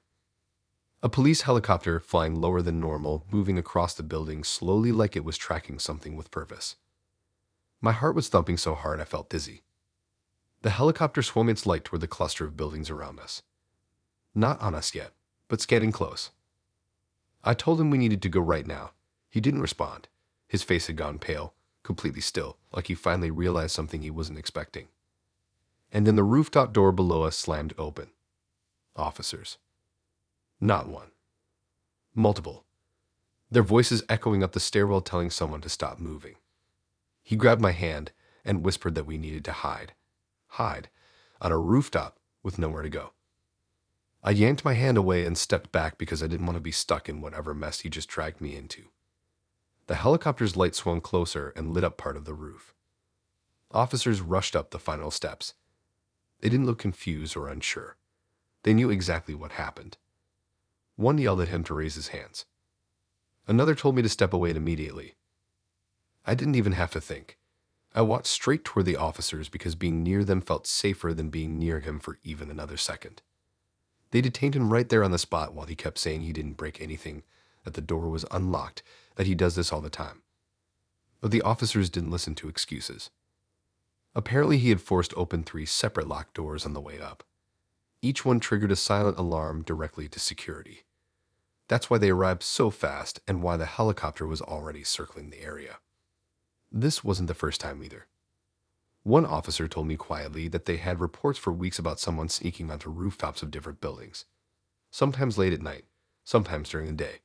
A police helicopter flying lower than normal, moving across the building slowly like it was tracking something with purpose. My heart was thumping so hard I felt dizzy. The helicopter swung its light toward the cluster of buildings around us. Not on us yet, but scanning close. I told him we needed to go right now. He didn't respond. His face had gone pale, completely still, like he finally realized something he wasn't expecting. And then the rooftop door below us slammed open. Officers. Not one. Multiple. Their voices echoing up the stairwell telling someone to stop moving. He grabbed my hand and whispered that we needed to hide. Hide. On a rooftop with nowhere to go. I yanked my hand away and stepped back because I didn't want to be stuck in whatever mess he just dragged me into. The helicopter's light swung closer and lit up part of the roof. Officers rushed up the final steps. They didn't look confused or unsure. They knew exactly what happened. One yelled at him to raise his hands. Another told me to step away immediately. I didn't even have to think. I walked straight toward the officers because being near them felt safer than being near him for even another second. They detained him right there on the spot while he kept saying he didn't break anything, that the door was unlocked, that he does this all the time. But the officers didn't listen to excuses. Apparently he had forced open 3 separate locked doors on the way up. Each one triggered a silent alarm directly to security. That's why they arrived so fast and why the helicopter was already circling the area. This wasn't the first time either. One officer told me quietly that they had reports for weeks about someone sneaking onto rooftops of different buildings. Sometimes late at night, sometimes during the day.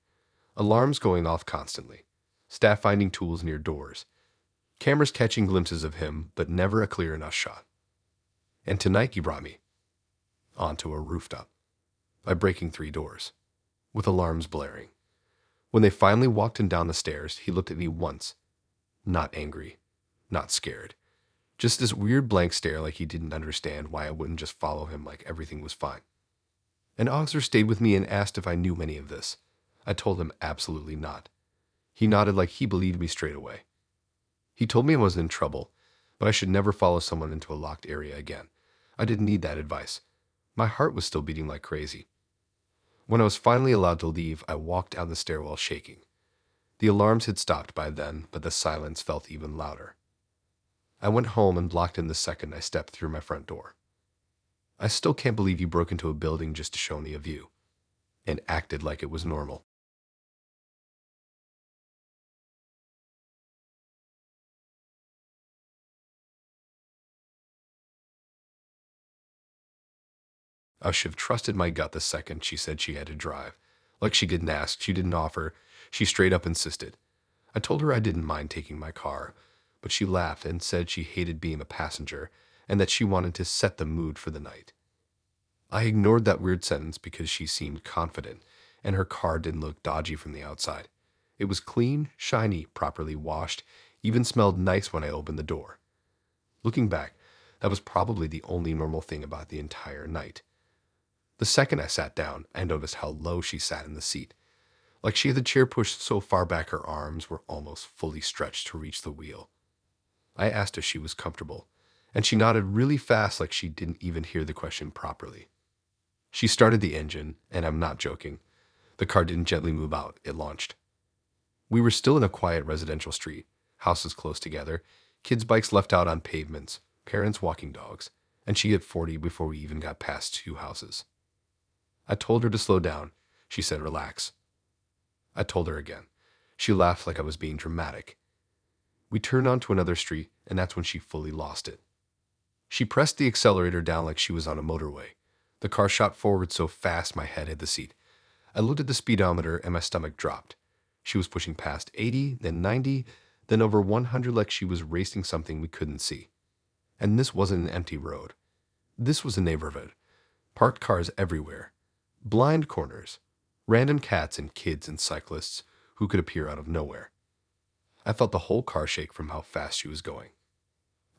Alarms going off constantly. Staff finding tools near doors. Cameras catching glimpses of him, but never a clear enough shot. And tonight he brought me onto a rooftop by breaking 3 doors, with alarms blaring. When they finally walked him down the stairs, he looked at me once. Not angry, not scared. Just this weird blank stare like he didn't understand why I wouldn't just follow him like everything was fine. An officer stayed with me and asked if I knew any of this. I told him absolutely not. He nodded like he believed me straight away. He told me I was in trouble, but I should never follow someone into a locked area again. I didn't need that advice. My heart was still beating like crazy. When I was finally allowed to leave, I walked down the stairwell shaking. The alarms had stopped by then, but the silence felt even louder. I went home and blocked in the second I stepped through my front door. I still can't believe you broke into a building just to show me a view, and acted like it was normal. I should have trusted my gut the second she said she had to drive. Like she didn't ask, she didn't offer, she straight up insisted. I told her I didn't mind taking my car, but she laughed and said she hated being a passenger and that she wanted to set the mood for the night. I ignored that weird sentence because she seemed confident, and her car didn't look dodgy from the outside. It was clean, shiny, properly washed, even smelled nice when I opened the door. Looking back, that was probably the only normal thing about the entire night. The second I sat down, I noticed how low she sat in the seat. Like she had the chair pushed so far back her arms were almost fully stretched to reach the wheel. I asked if she was comfortable, and she nodded really fast like she didn't even hear the question properly. She started the engine, and I'm not joking. The car didn't gently move out, it launched. We were still in a quiet residential street, houses close together, kids' bikes left out on pavements, parents walking dogs, and she hit 40 before we even got past 2 houses. I told her to slow down. She said, relax. I told her again. She laughed like I was being dramatic. We turned onto another street, and that's when she fully lost it. She pressed the accelerator down like she was on a motorway. The car shot forward so fast my head hit the seat. I looked at the speedometer and my stomach dropped. She was pushing past 80, then 90, then over 100 like she was racing something we couldn't see. And this wasn't an empty road. This was a neighborhood. Parked cars everywhere. Blind corners. Random cats and kids and cyclists who could appear out of nowhere. I felt the whole car shake from how fast she was going.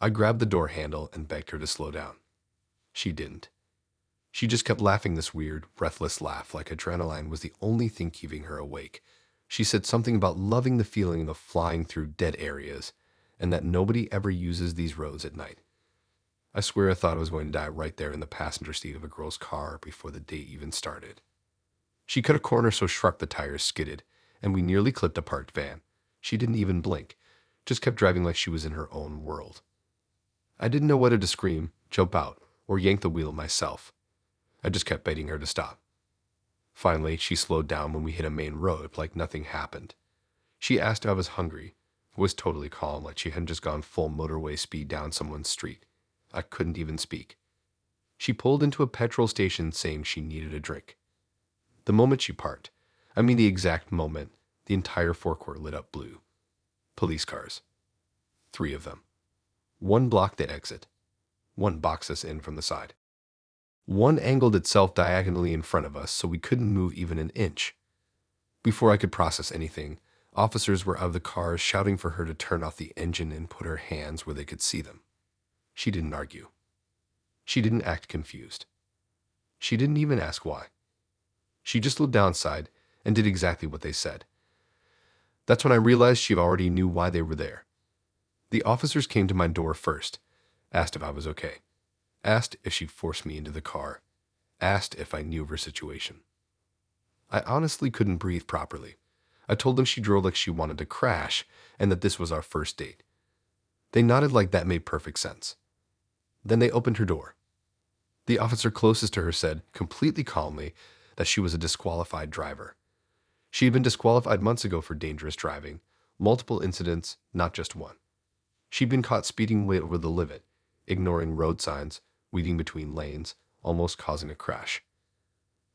I grabbed the door handle and begged her to slow down. She didn't. She just kept laughing this weird, breathless laugh like adrenaline was the only thing keeping her awake. She said something about loving the feeling of flying through dead areas and that nobody ever uses these roads at night. I swear I thought I was going to die right there in the passenger seat of a girl's car before the day even started. She cut a corner so sharp the tires skidded, and we nearly clipped a parked van. She didn't even blink, just kept driving like she was in her own world. I didn't know whether to scream, jump out, or yank the wheel myself. I just kept begging her to stop. Finally, she slowed down when we hit a main road like nothing happened. She asked if I was hungry, was totally calm like she hadn't just gone full motorway speed down someone's street. I couldn't even speak. She pulled into a petrol station saying she needed a drink. The moment she parked, I mean the exact moment, the entire forecourt lit up blue. Police cars. 3 of them. 1 blocked the exit. 1 boxed us in from the side. 1 angled itself diagonally in front of us so we couldn't move even an inch. Before I could process anything, officers were out of the cars shouting for her to turn off the engine and put her hands where they could see them. She didn't argue. She didn't act confused. She didn't even ask why. She just looked downside and did exactly what they said. That's when I realized she already knew why they were there. The officers came to my door first, asked if I was okay, asked if she'd forced me into the car, asked if I knew of her situation. I honestly couldn't breathe properly. I told them she drove like she wanted to crash and that this was our first date. They nodded like that made perfect sense. Then they opened her door. The officer closest to her said, completely calmly, that she was a disqualified driver. She had been disqualified months ago for dangerous driving, multiple incidents, not just one. She'd been caught speeding way over the limit, ignoring road signs, weaving between lanes, almost causing a crash.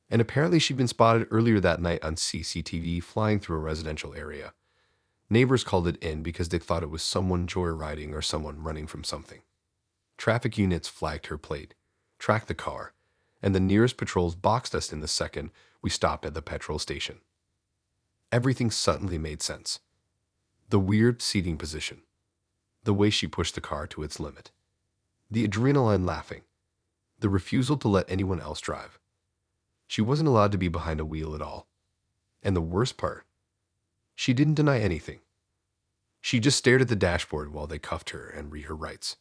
And apparently she'd been spotted earlier that night on CCTV flying through a residential area. Neighbors called it in because they thought it was someone joyriding or someone running from something. Traffic units flagged her plate, tracked the car, and the nearest patrols boxed us in the second we stopped at the petrol station. Everything suddenly made sense. The weird seating position, the way she pushed the car to its limit, the adrenaline laughing, the refusal to let anyone else drive. She wasn't allowed to be behind a wheel at all. And the worst part, she didn't deny anything. She just stared at the dashboard while they cuffed her and read her rights.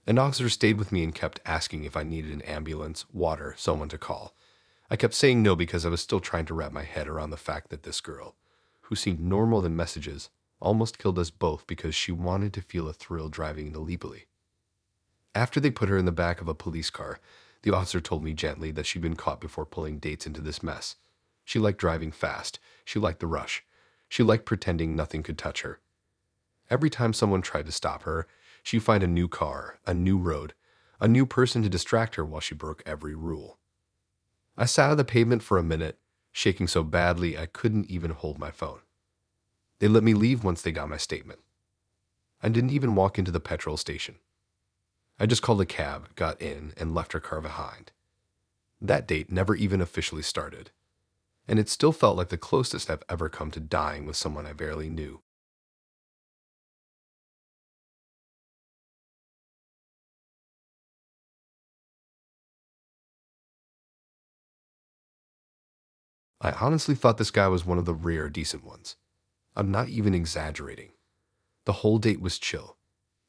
An officer stayed with me and kept asking if I needed an ambulance, water, someone to call. I kept saying no because I was still trying to wrap my head around the fact that this girl, who seemed normal in messages, almost killed us both because she wanted to feel a thrill driving illegally. After they put her in the back of a police car, the officer told me gently that she'd been caught before pulling dates into this mess. She liked driving fast. She liked the rush. She liked pretending nothing could touch her. Every time someone tried to stop her, she'd find a new car, a new road, a new person to distract her while she broke every rule. I sat on the pavement for a minute, shaking so badly I couldn't even hold my phone. They let me leave once they got my statement. I didn't even walk into the petrol station. I just called a cab, got in, and left her car behind. That date never even officially started, and it still felt like the closest I've ever come to dying with someone I barely knew. I honestly thought this guy was one of the rare decent ones. I'm not even exaggerating. The whole date was chill.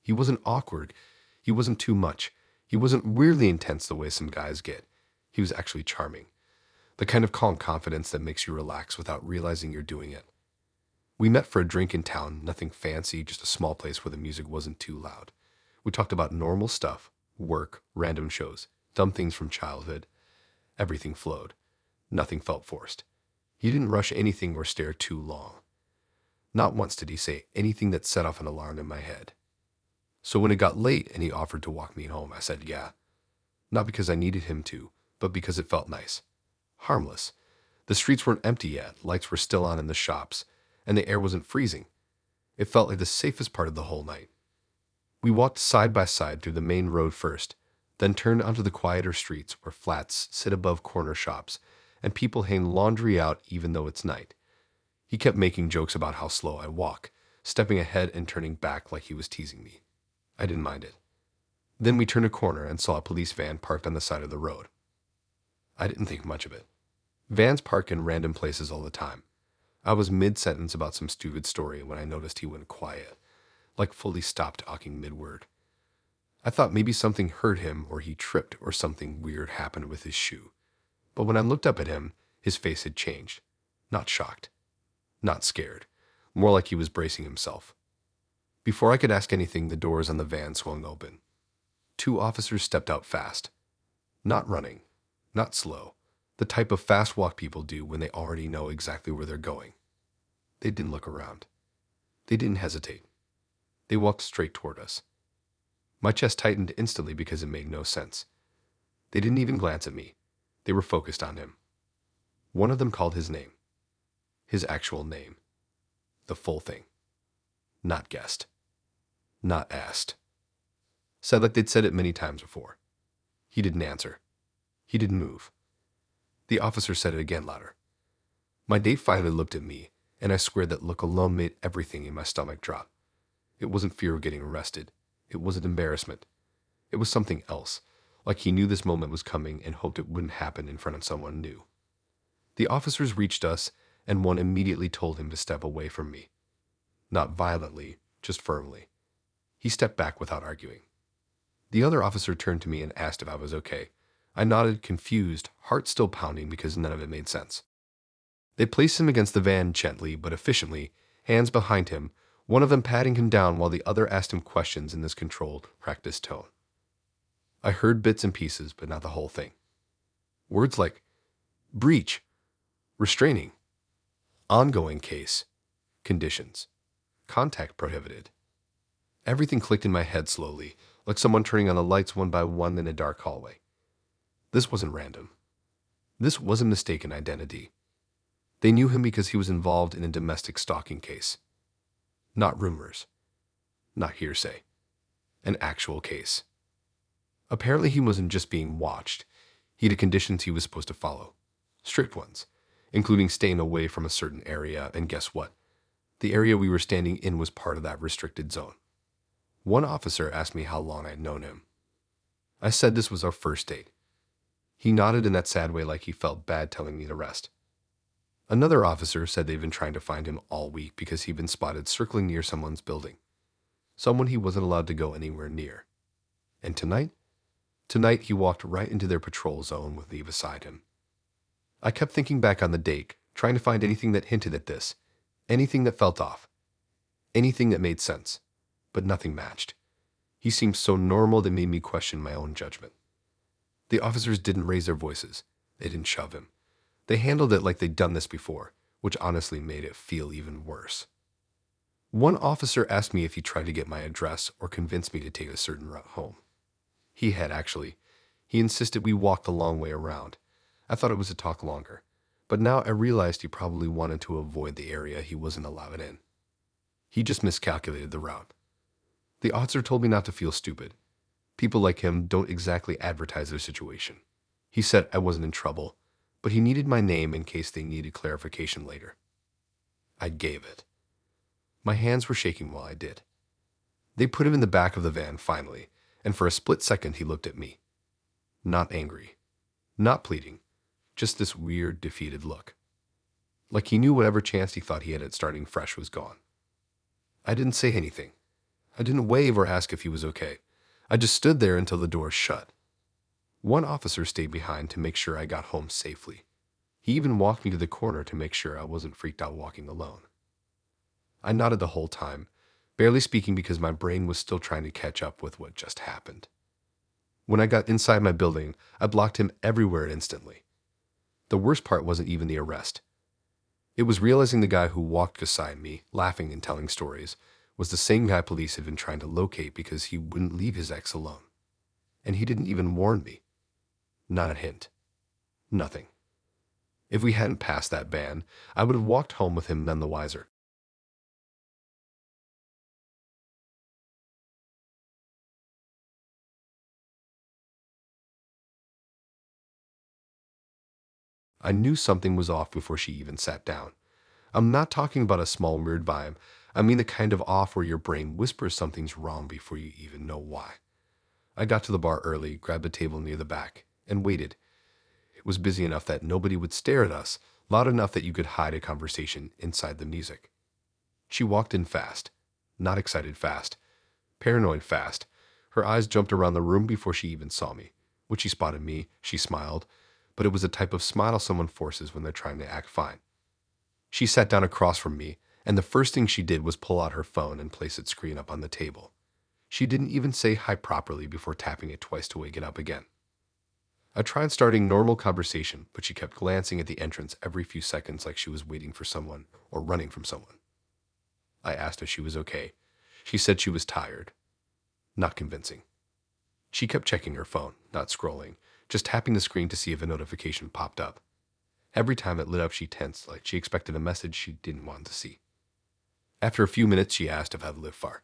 He wasn't awkward. He wasn't too much. He wasn't weirdly intense the way some guys get. He was actually charming. The kind of calm confidence that makes you relax without realizing you're doing it. We met for a drink in town, nothing fancy, just a small place where the music wasn't too loud. We talked about normal stuff, work, random shows, dumb things from childhood. Everything flowed. Nothing felt forced. He didn't rush anything or stare too long. Not once did he say anything that set off an alarm in my head. So when it got late and he offered to walk me home, I said yeah. Not because I needed him to, but because it felt nice. Harmless. The streets weren't empty yet, lights were still on in the shops, and the air wasn't freezing. It felt like the safest part of the whole night. We walked side by side through the main road first, then turned onto the quieter streets where flats sit above corner shops and people hang laundry out even though it's night. He kept making jokes about how slow I walk, stepping ahead and turning back like he was teasing me. I didn't mind it. Then we turned a corner and saw a police van parked on the side of the road. I didn't think much of it. Vans park in random places all the time. I was mid-sentence about some stupid story when I noticed he went quiet, like fully stopped talking mid-word. I thought maybe something hurt him or he tripped or something weird happened with his shoe. But when I looked up at him, his face had changed. Not shocked. Not scared. More like he was bracing himself. Before I could ask anything, the doors on the van swung open. 2 officers stepped out fast. Not running. Not slow. The type of fast walk people do when they already know exactly where they're going. They didn't look around. They didn't hesitate. They walked straight toward us. My chest tightened instantly because it made no sense. They didn't even glance at me. They were focused on him. One of them called his name. His actual name. The full thing. Not guessed. Not asked. Said like they'd said it many times before. He didn't answer. He didn't move. The officer said it again louder. My date finally looked at me, and I swear that look alone made everything in my stomach drop. It wasn't fear of getting arrested. It wasn't embarrassment. It was something else, like he knew this moment was coming and hoped it wouldn't happen in front of someone new. The officers reached us, and one immediately told him to step away from me. Not violently, just firmly. He stepped back without arguing. The other officer turned to me and asked if I was okay. I nodded, confused, heart still pounding because none of it made sense. They placed him against the van gently but efficiently, hands behind him, one of them patting him down while the other asked him questions in this controlled, practiced tone. I heard bits and pieces, but not the whole thing. Words like breach, restraining, ongoing case, conditions, contact prohibited. Everything clicked in my head slowly, like someone turning on the lights one by one in a dark hallway. This wasn't random. This wasn't mistaken identity. They knew him because he was involved in a domestic stalking case. Not rumors. Not hearsay. An actual case. Apparently he wasn't just being watched. He had conditions he was supposed to follow. Strict ones, including staying away from a certain area, and guess what? The area we were standing in was part of that restricted zone. One officer asked me how long I'd known him. I said this was our first date. He nodded in that sad way like he felt bad telling me to rest. Another officer said they'd been trying to find him all week because he'd been spotted circling near someone's building. Someone he wasn't allowed to go anywhere near. And tonight he walked right into their patrol zone with me beside him. I kept thinking back on the date, trying to find anything that hinted at this, anything that felt off, anything that made sense, but nothing matched. He seemed so normal that made me question my own judgment. The officers didn't raise their voices. They didn't shove him. They handled it like they'd done this before, which honestly made it feel even worse. One officer asked me if he tried to get my address or convince me to take a certain route home. He had, actually. He insisted we walk the long way around. I thought it was to talk longer, but now I realized he probably wanted to avoid the area he wasn't allowed in. He just miscalculated the route. The officer told me not to feel stupid. People like him don't exactly advertise their situation. He said I wasn't in trouble, but he needed my name in case they needed clarification later. I gave it. My hands were shaking while I did. They put him in the back of the van finally, and for a split second he looked at me. Not angry. Not pleading. Just this weird, defeated look. Like he knew whatever chance he thought he had at starting fresh was gone. I didn't say anything. I didn't wave or ask if he was okay. I just stood there until the door shut. One officer stayed behind to make sure I got home safely. He even walked me to the corner to make sure I wasn't freaked out walking alone. I nodded the whole time, barely speaking because my brain was still trying to catch up with what just happened. When I got inside my building, I blocked him everywhere instantly. The worst part wasn't even the arrest. It was realizing the guy who walked beside me, laughing and telling stories, was the same guy police had been trying to locate because he wouldn't leave his ex alone. And he didn't even warn me. Not a hint. Nothing. If we hadn't passed that ban, I would have walked home with him none the wiser. I knew something was off before she even sat down. I'm not talking about a small weird vibe. I mean the kind of off where your brain whispers something's wrong before you even know why. I got to the bar early, grabbed a table near the back, and waited. It was busy enough that nobody would stare at us, loud enough that you could hide a conversation inside the music. She walked in fast. Not excited fast. Paranoid fast. Her eyes jumped around the room before she even saw me. When she spotted me, she smiled, but it was the type of smile someone forces when they're trying to act fine. She sat down across from me, and the first thing she did was pull out her phone and place its screen up on the table. She didn't even say hi properly before tapping it twice to wake it up again. I tried starting normal conversation, but she kept glancing at the entrance every few seconds like she was waiting for someone or running from someone. I asked if she was okay. She said she was tired. Not convincing. She kept checking her phone, not scrolling, just tapping the screen to see if a notification popped up. Every time it lit up, she tensed, like she expected a message she didn't want to see. After a few minutes, she asked if I'd lived far.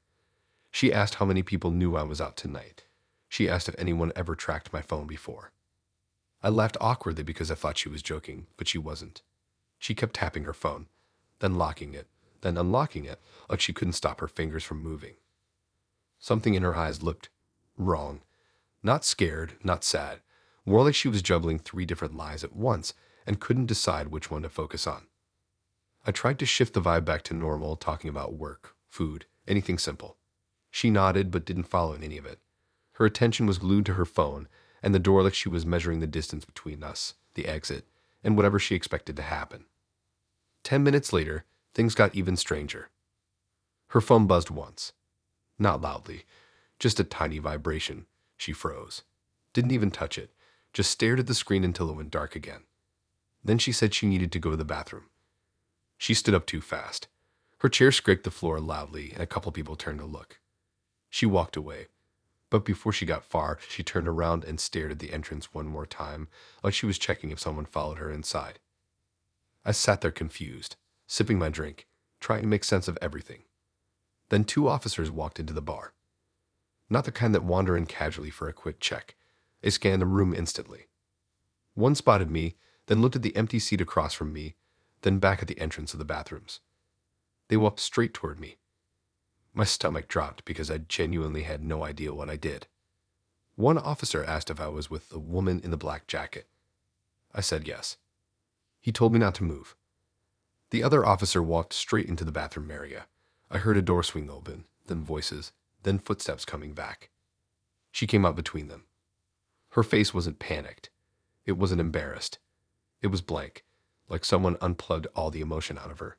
She asked how many people knew I was out tonight. She asked if anyone ever tracked my phone before. I laughed awkwardly because I thought she was joking, but she wasn't. She kept tapping her phone, then locking it, then unlocking it, like she couldn't stop her fingers from moving. Something in her eyes looked wrong. Not scared, not sad, more like she was juggling 3 different lies at once and couldn't decide which one to focus on. I tried to shift the vibe back to normal, talking about work, food, anything simple. She nodded but didn't follow any of it. Her attention was glued to her phone and the door like she was measuring the distance between us, the exit, and whatever she expected to happen. 10 minutes later, things got even stranger. Her phone buzzed once. Not loudly, just a tiny vibration. She froze. Didn't even touch it, just stared at the screen until it went dark again. Then she said she needed to go to the bathroom. She stood up too fast. Her chair scraped the floor loudly, and a couple people turned to look. She walked away, but before she got far, she turned around and stared at the entrance one more time, like she was checking if someone followed her inside. I sat there confused, sipping my drink, trying to make sense of everything. Then 2 officers walked into the bar. Not the kind that wander in casually for a quick check. They scanned the room instantly. One spotted me, then looked at the empty seat across from me, then back at the entrance of the bathrooms. They walked straight toward me. My stomach dropped because I genuinely had no idea what I did. One officer asked if I was with the woman in the black jacket. I said yes. He told me not to move. The other officer walked straight into the bathroom area. I heard a door swing open, then voices, then footsteps coming back. She came up between them. Her face wasn't panicked. It wasn't embarrassed. It was blank, like someone unplugged all the emotion out of her.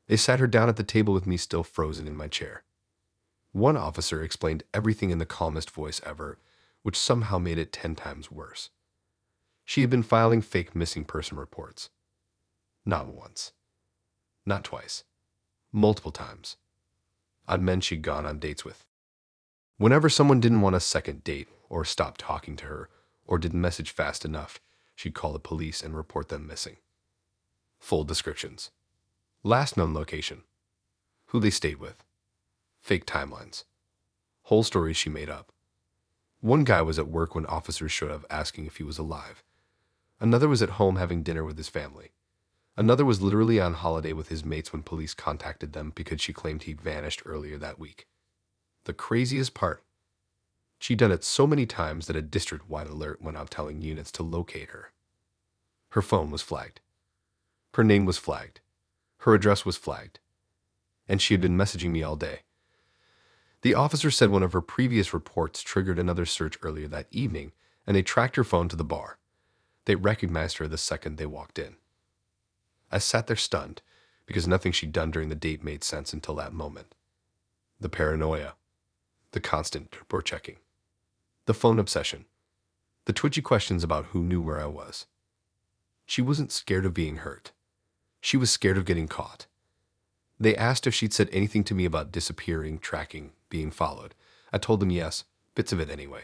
They sat her down at the table with me still frozen in my chair. One officer explained everything in the calmest voice ever, which somehow made it 10 times worse. She had been filing fake missing person reports. Not once. Not twice. Multiple times. On men she'd gone on dates with. Whenever someone didn't want a second date, or stopped talking to her, or didn't message fast enough, she'd call the police and report them missing. Full descriptions. Last known location. Who they stayed with. Fake timelines. Whole stories she made up. One guy was at work when officers showed up asking if he was alive. Another was at home having dinner with his family. Another was literally on holiday with his mates when police contacted them because she claimed he'd vanished earlier that week. The craziest part, she'd done it so many times that a district-wide alert went out telling units to locate her. Her phone was flagged. Her name was flagged. Her address was flagged. And she had been messaging me all day. The officer said one of her previous reports triggered another search earlier that evening, and they tracked her phone to the bar. They recognized her the second they walked in. I sat there stunned, because nothing she'd done during the date made sense until that moment. The paranoia. The constant report checking. The phone obsession. The twitchy questions about who knew where I was. She wasn't scared of being hurt. She was scared of getting caught. They asked if she'd said anything to me about disappearing, tracking, being followed. I told them yes, bits of it anyway.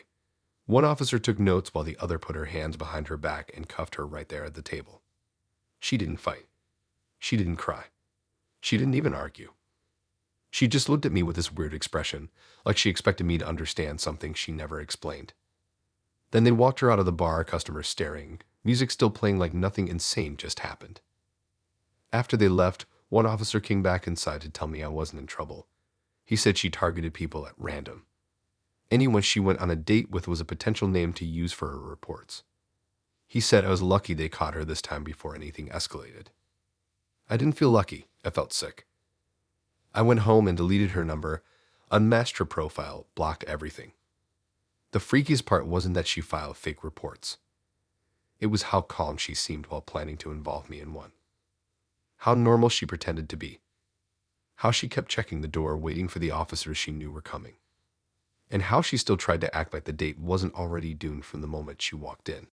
One officer took notes while the other put her hands behind her back and cuffed her right there at the table. She didn't fight. She didn't cry. She didn't even argue. She just looked at me with this weird expression, like she expected me to understand something she never explained. Then they walked her out of the bar, customers staring, music still playing like nothing insane just happened. After they left, one officer came back inside to tell me I wasn't in trouble. He said she targeted people at random. Anyone she went on a date with was a potential name to use for her reports. He said I was lucky they caught her this time before anything escalated. I didn't feel lucky. I felt sick. I went home and deleted her number, unmasked her profile, blocked everything. The freakiest part wasn't that she filed fake reports. It was how calm she seemed while planning to involve me in one. How normal she pretended to be. How she kept checking the door, waiting for the officers she knew were coming. And how she still tried to act like the date wasn't already doomed from the moment she walked in.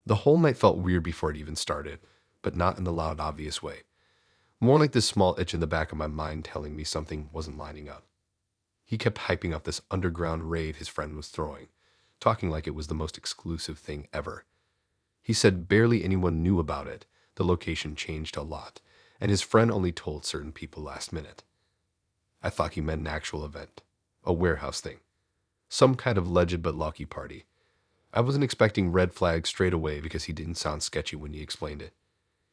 The whole night felt weird before it even started, but not in the loud, obvious way. More like this small itch in the back of my mind telling me something wasn't lining up. He kept hyping up this underground rave his friend was throwing, talking like it was the most exclusive thing ever. He said barely anyone knew about it, the location changed a lot, and his friend only told certain people last minute. I thought he meant an actual event, a warehouse thing, some kind of legend but lucky party. I wasn't expecting red flags straight away because he didn't sound sketchy when he explained it.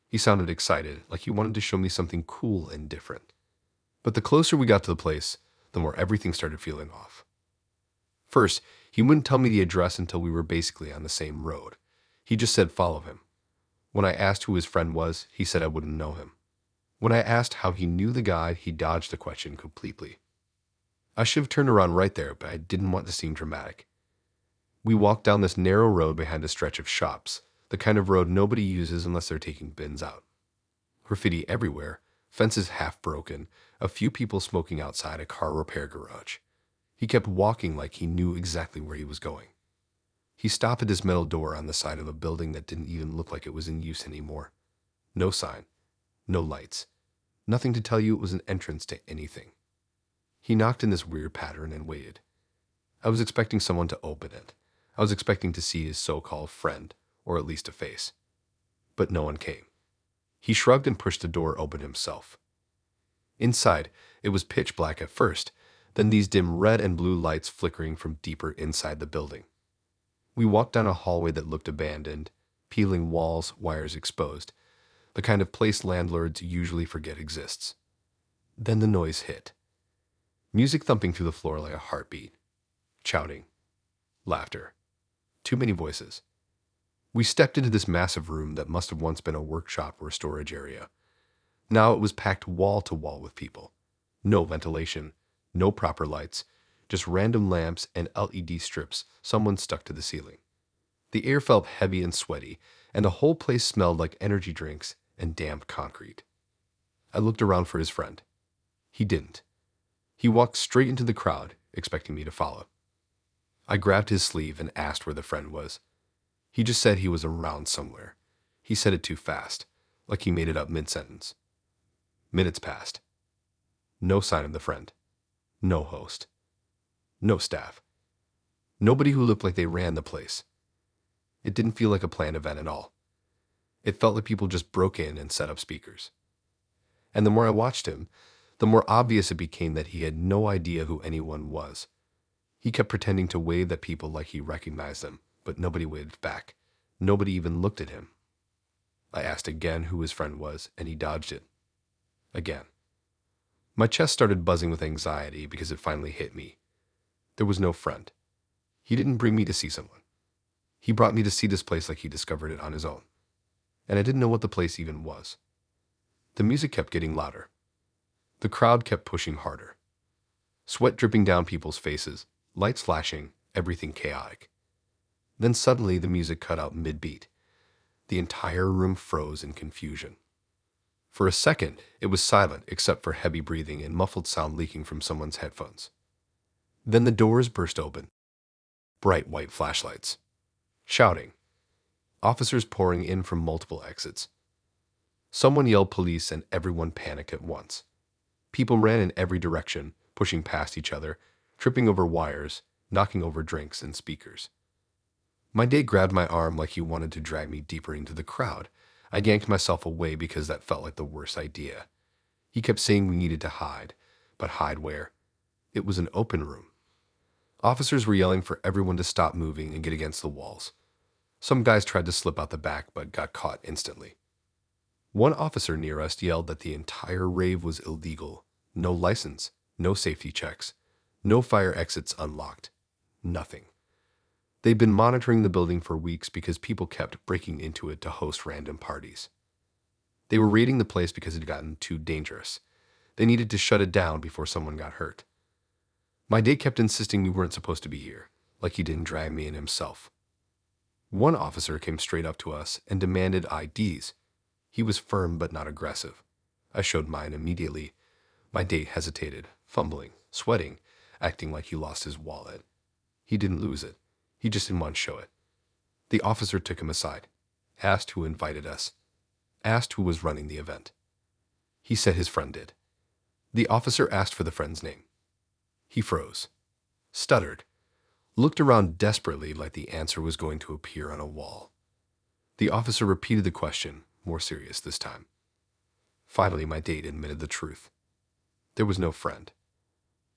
He sounded excited, like he wanted to show me something cool and different. But the closer we got to the place, the more everything started feeling off. First, he wouldn't tell me the address until we were basically on the same road. He just said follow him. When I asked who his friend was, he said I wouldn't know him. When I asked how he knew the guy, he dodged the question completely. I should have turned around right there, but I didn't want to seem dramatic. We walked down this narrow road behind a stretch of shops, the kind of road nobody uses unless they're taking bins out. Graffiti everywhere, fences half broken, a few people smoking outside a car repair garage. He kept walking like he knew exactly where he was going. He stopped at this metal door on the side of a building that didn't even look like it was in use anymore. No sign, no lights, nothing to tell you it was an entrance to anything. He knocked in this weird pattern and waited. I was expecting someone to open it. I was expecting to see his so-called friend, or at least a face. But no one came. He shrugged and pushed the door open himself. Inside, it was pitch black at first, then these dim red and blue lights flickering from deeper inside the building. We walked down a hallway that looked abandoned, peeling walls, wires exposed, the kind of place landlords usually forget exists. Then the noise hit. Music thumping through the floor like a heartbeat. Shouting. Laughter. Too many voices. We stepped into this massive room that must have once been a workshop or a storage area. Now it was packed wall to wall with people. No ventilation, no proper lights, just random lamps and LED strips someone stuck to the ceiling. The air felt heavy and sweaty, and the whole place smelled like energy drinks and damp concrete. I looked around for his friend. He didn't. He walked straight into the crowd, expecting me to follow. I grabbed his sleeve and asked where the friend was. He just said he was around somewhere. He said it too fast, like he made it up mid-sentence. Minutes passed. No sign of the friend. No host. No staff. Nobody who looked like they ran the place. It didn't feel like a planned event at all. It felt like people just broke in and set up speakers. And the more I watched him, the more obvious it became that he had no idea who anyone was. He kept pretending to wave at people like he recognized them, but nobody waved back. Nobody even looked at him. I asked again who his friend was, and he dodged it. Again. My chest started buzzing with anxiety because it finally hit me. There was no friend. He didn't bring me to see someone. He brought me to see this place like he discovered it on his own. And I didn't know what the place even was. The music kept getting louder. The crowd kept pushing harder. Sweat dripping down people's faces, lights flashing, everything chaotic. Then suddenly the music cut out mid-beat. The entire room froze in confusion. For a second, it was silent except for heavy breathing and muffled sound leaking from someone's headphones. Then the doors burst open. Bright white flashlights. Shouting. Officers pouring in from multiple exits. Someone yelled police and everyone panicked at once. People ran in every direction, pushing past each other, tripping over wires, knocking over drinks and speakers. My date grabbed my arm like he wanted to drag me deeper into the crowd. I yanked myself away because that felt like the worst idea. He kept saying we needed to hide, but hide where? It was an open room. Officers were yelling for everyone to stop moving and get against the walls. Some guys tried to slip out the back but got caught instantly. One officer near us yelled that the entire rave was illegal. No license, no safety checks, no fire exits unlocked. Nothing. They'd been monitoring the building for weeks because people kept breaking into it to host random parties. They were raiding the place because it had gotten too dangerous. They needed to shut it down before someone got hurt. My date kept insisting we weren't supposed to be here, like he didn't drag me in himself. One officer came straight up to us and demanded IDs. He was firm but not aggressive. I showed mine immediately. My date hesitated, fumbling, sweating, acting like he lost his wallet. He didn't lose it. He just didn't want to show it. The officer took him aside, asked who invited us, asked who was running the event. He said his friend did. The officer asked for the friend's name. He froze, stuttered, looked around desperately like the answer was going to appear on a wall. The officer repeated the question, more serious this time. Finally, my date admitted the truth. There was no friend.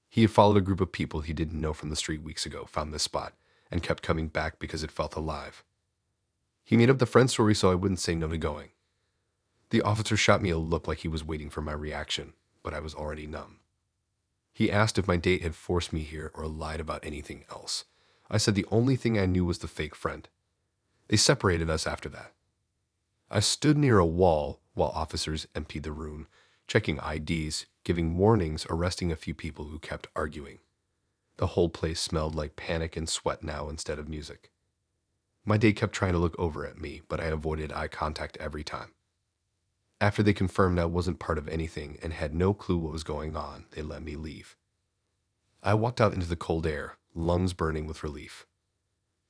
He had followed a group of people he didn't know from the street weeks ago, found this spot, and kept coming back because it felt alive. He made up the friend story so I wouldn't say no to going. The officer shot me a look like he was waiting for my reaction, but I was already numb. He asked if my date had forced me here or lied about anything else. I said the only thing I knew was the fake friend. They separated us after that. I stood near a wall while officers emptied the room, checking IDs, giving warnings, arresting a few people who kept arguing. The whole place smelled like panic and sweat now instead of music. My date kept trying to look over at me, but I avoided eye contact every time. After they confirmed I wasn't part of anything and had no clue what was going on, they let me leave. I walked out into the cold air, lungs burning with relief.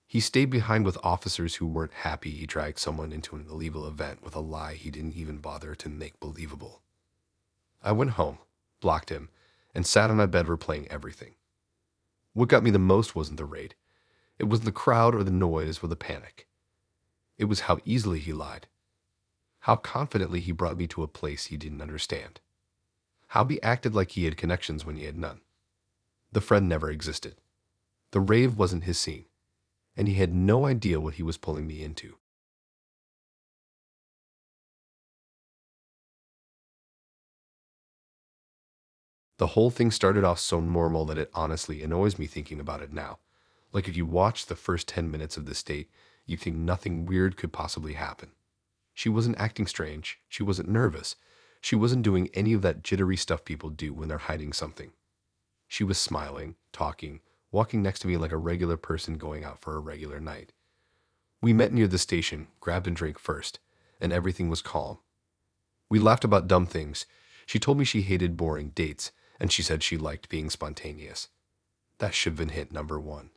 He stayed behind with officers who weren't happy he dragged someone into an illegal event with a lie he didn't even bother to make believable. I went home, blocked him, and sat on my bed replaying everything. What got me the most wasn't the raid. It wasn't the crowd or the noise or the panic. It was how easily he lied. How confidently he brought me to a place he didn't understand. How he acted like he had connections when he had none. The friend never existed. The rave wasn't his scene, and he had no idea what he was pulling me into. The whole thing started off so normal that it honestly annoys me thinking about it now. Like if you watch the first 10 minutes of this date, you think nothing weird could possibly happen. She wasn't acting strange. She wasn't nervous. She wasn't doing any of that jittery stuff people do when they're hiding something. She was smiling, talking, walking next to me like a regular person going out for a regular night. We met near the station, grabbed a drink first, and everything was calm. We laughed about dumb things. She told me she hated boring dates, and she said she liked being spontaneous. That should have been hint number one.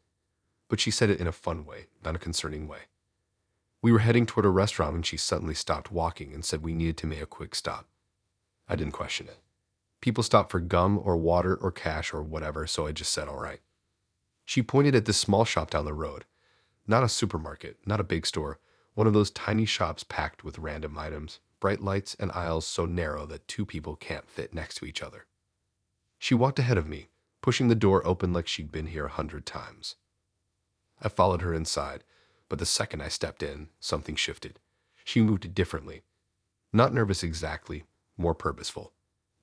But she said it in a fun way, not a concerning way. We were heading toward a restaurant when she suddenly stopped walking and said we needed to make a quick stop. I didn't question it. People stop for gum or water or cash or whatever, so I just said all right. She pointed at this small shop down the road. Not a supermarket, not a big store, one of those tiny shops packed with random items, bright lights and aisles so narrow that two people can't fit next to each other. She walked ahead of me, pushing the door open like she'd been here 100 times. I followed her inside, but the second I stepped in, something shifted. She moved differently. Not nervous exactly, more purposeful,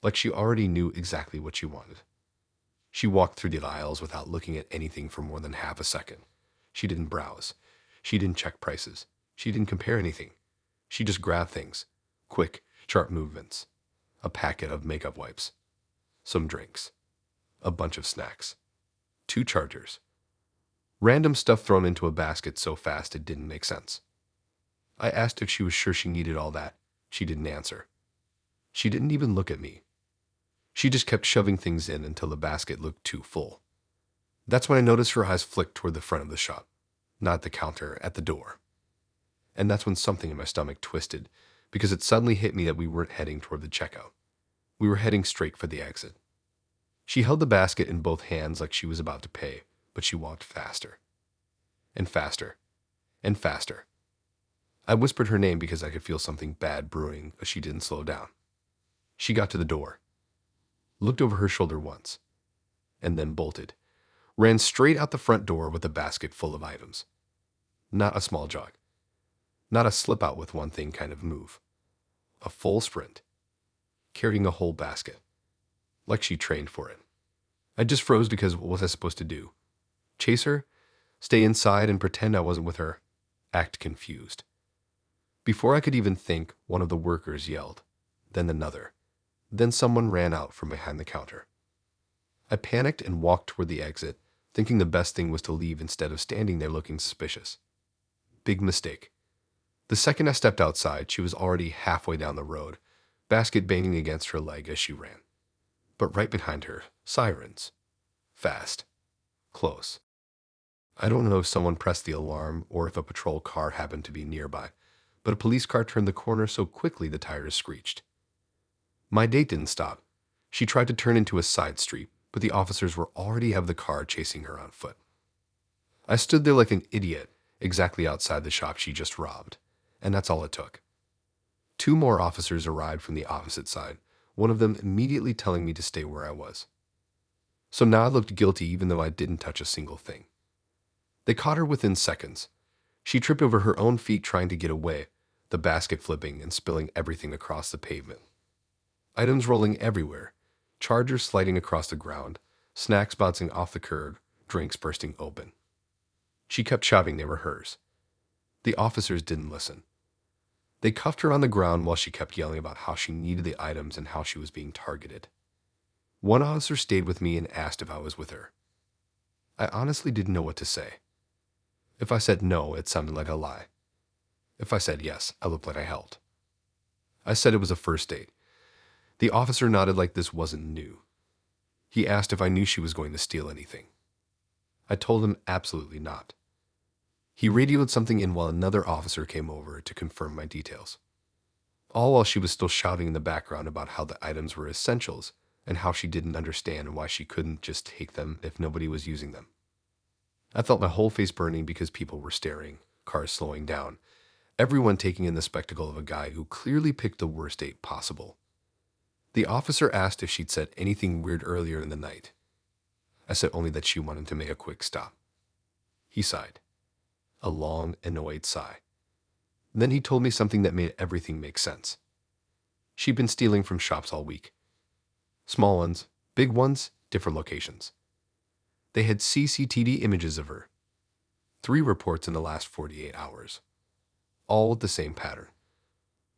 like she already knew exactly what she wanted. She walked through the aisles without looking at anything for more than half a second. She didn't browse. She didn't check prices. She didn't compare anything. She just grabbed things. Quick, sharp movements. A packet of makeup wipes. Some drinks. A bunch of snacks. 2 chargers. Random stuff thrown into a basket so fast it didn't make sense. I asked if she was sure she needed all that. She didn't answer. She didn't even look at me. She just kept shoving things in until the basket looked too full. That's when I noticed her eyes flick toward the front of the shop, not at the counter, at the door. And that's when something in my stomach twisted, because it suddenly hit me that we weren't heading toward the checkout. We were heading straight for the exit. She held the basket in both hands like she was about to pay, but she walked faster. And faster. And faster. I whispered her name because I could feel something bad brewing, but she didn't slow down. She got to the door, looked over her shoulder once, and then bolted. Ran straight out the front door with a basket full of items. Not a small jog. Not a slip out with one thing kind of move. A full sprint. Carrying a whole basket. Like she trained for it. I just froze because what was I supposed to do? Chase her? Stay inside and pretend I wasn't with her? Act confused. Before I could even think, one of the workers yelled. Then another. Then someone ran out from behind the counter. I panicked and walked toward the exit, thinking the best thing was to leave instead of standing there looking suspicious. Big mistake. The second I stepped outside, she was already halfway down the road, basket banging against her leg as she ran. But right behind her, sirens. Fast. Close. I don't know if someone pressed the alarm or if a patrol car happened to be nearby, but a police car turned the corner so quickly the tires screeched. My date didn't stop. She tried to turn into a side street, but the officers were already out of the car chasing her on foot. I stood there like an idiot, exactly outside the shop she just robbed, and that's all it took. 2 more officers arrived from the opposite side, one of them immediately telling me to stay where I was. So now I looked guilty even though I didn't touch a single thing. They caught her within seconds. She tripped over her own feet trying to get away, the basket flipping and spilling everything across the pavement. Items rolling everywhere. Chargers sliding across the ground, snacks bouncing off the curb, drinks bursting open. She kept shouting they were hers. The officers didn't listen. They cuffed her on the ground while she kept yelling about how she needed the items and how she was being targeted. One officer stayed with me and asked if I was with her. I honestly didn't know what to say. If I said no, it sounded like a lie. If I said yes, I looked like I helped. I said it was a first date. The officer nodded like this wasn't new. He asked if I knew she was going to steal anything. I told him absolutely not. He radioed something in while another officer came over to confirm my details. All while she was still shouting in the background about how the items were essentials and how she didn't understand why she couldn't just take them if nobody was using them. I felt my whole face burning because people were staring, cars slowing down, everyone taking in the spectacle of a guy who clearly picked the worst date possible. The officer asked if she'd said anything weird earlier in the night. I said only that she wanted to make a quick stop. He sighed. A long, annoyed sigh. Then he told me something that made everything make sense. She'd been stealing from shops all week. Small ones, big ones, different locations. They had CCTV images of her. 3 reports in the last 48 hours. All with the same pattern.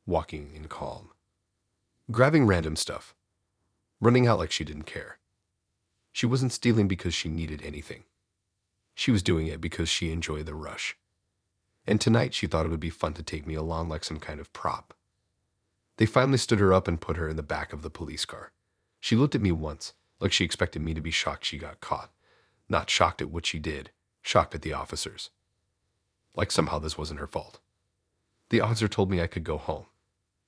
Walking in calm. Grabbing random stuff. Running out like she didn't care. She wasn't stealing because she needed anything. She was doing it because she enjoyed the rush. And tonight she thought it would be fun to take me along like some kind of prop. They finally stood her up and put her in the back of the police car. She looked at me once, like she expected me to be shocked she got caught. Not shocked at what she did, shocked at the officers. Like somehow this wasn't her fault. The officer told me I could go home.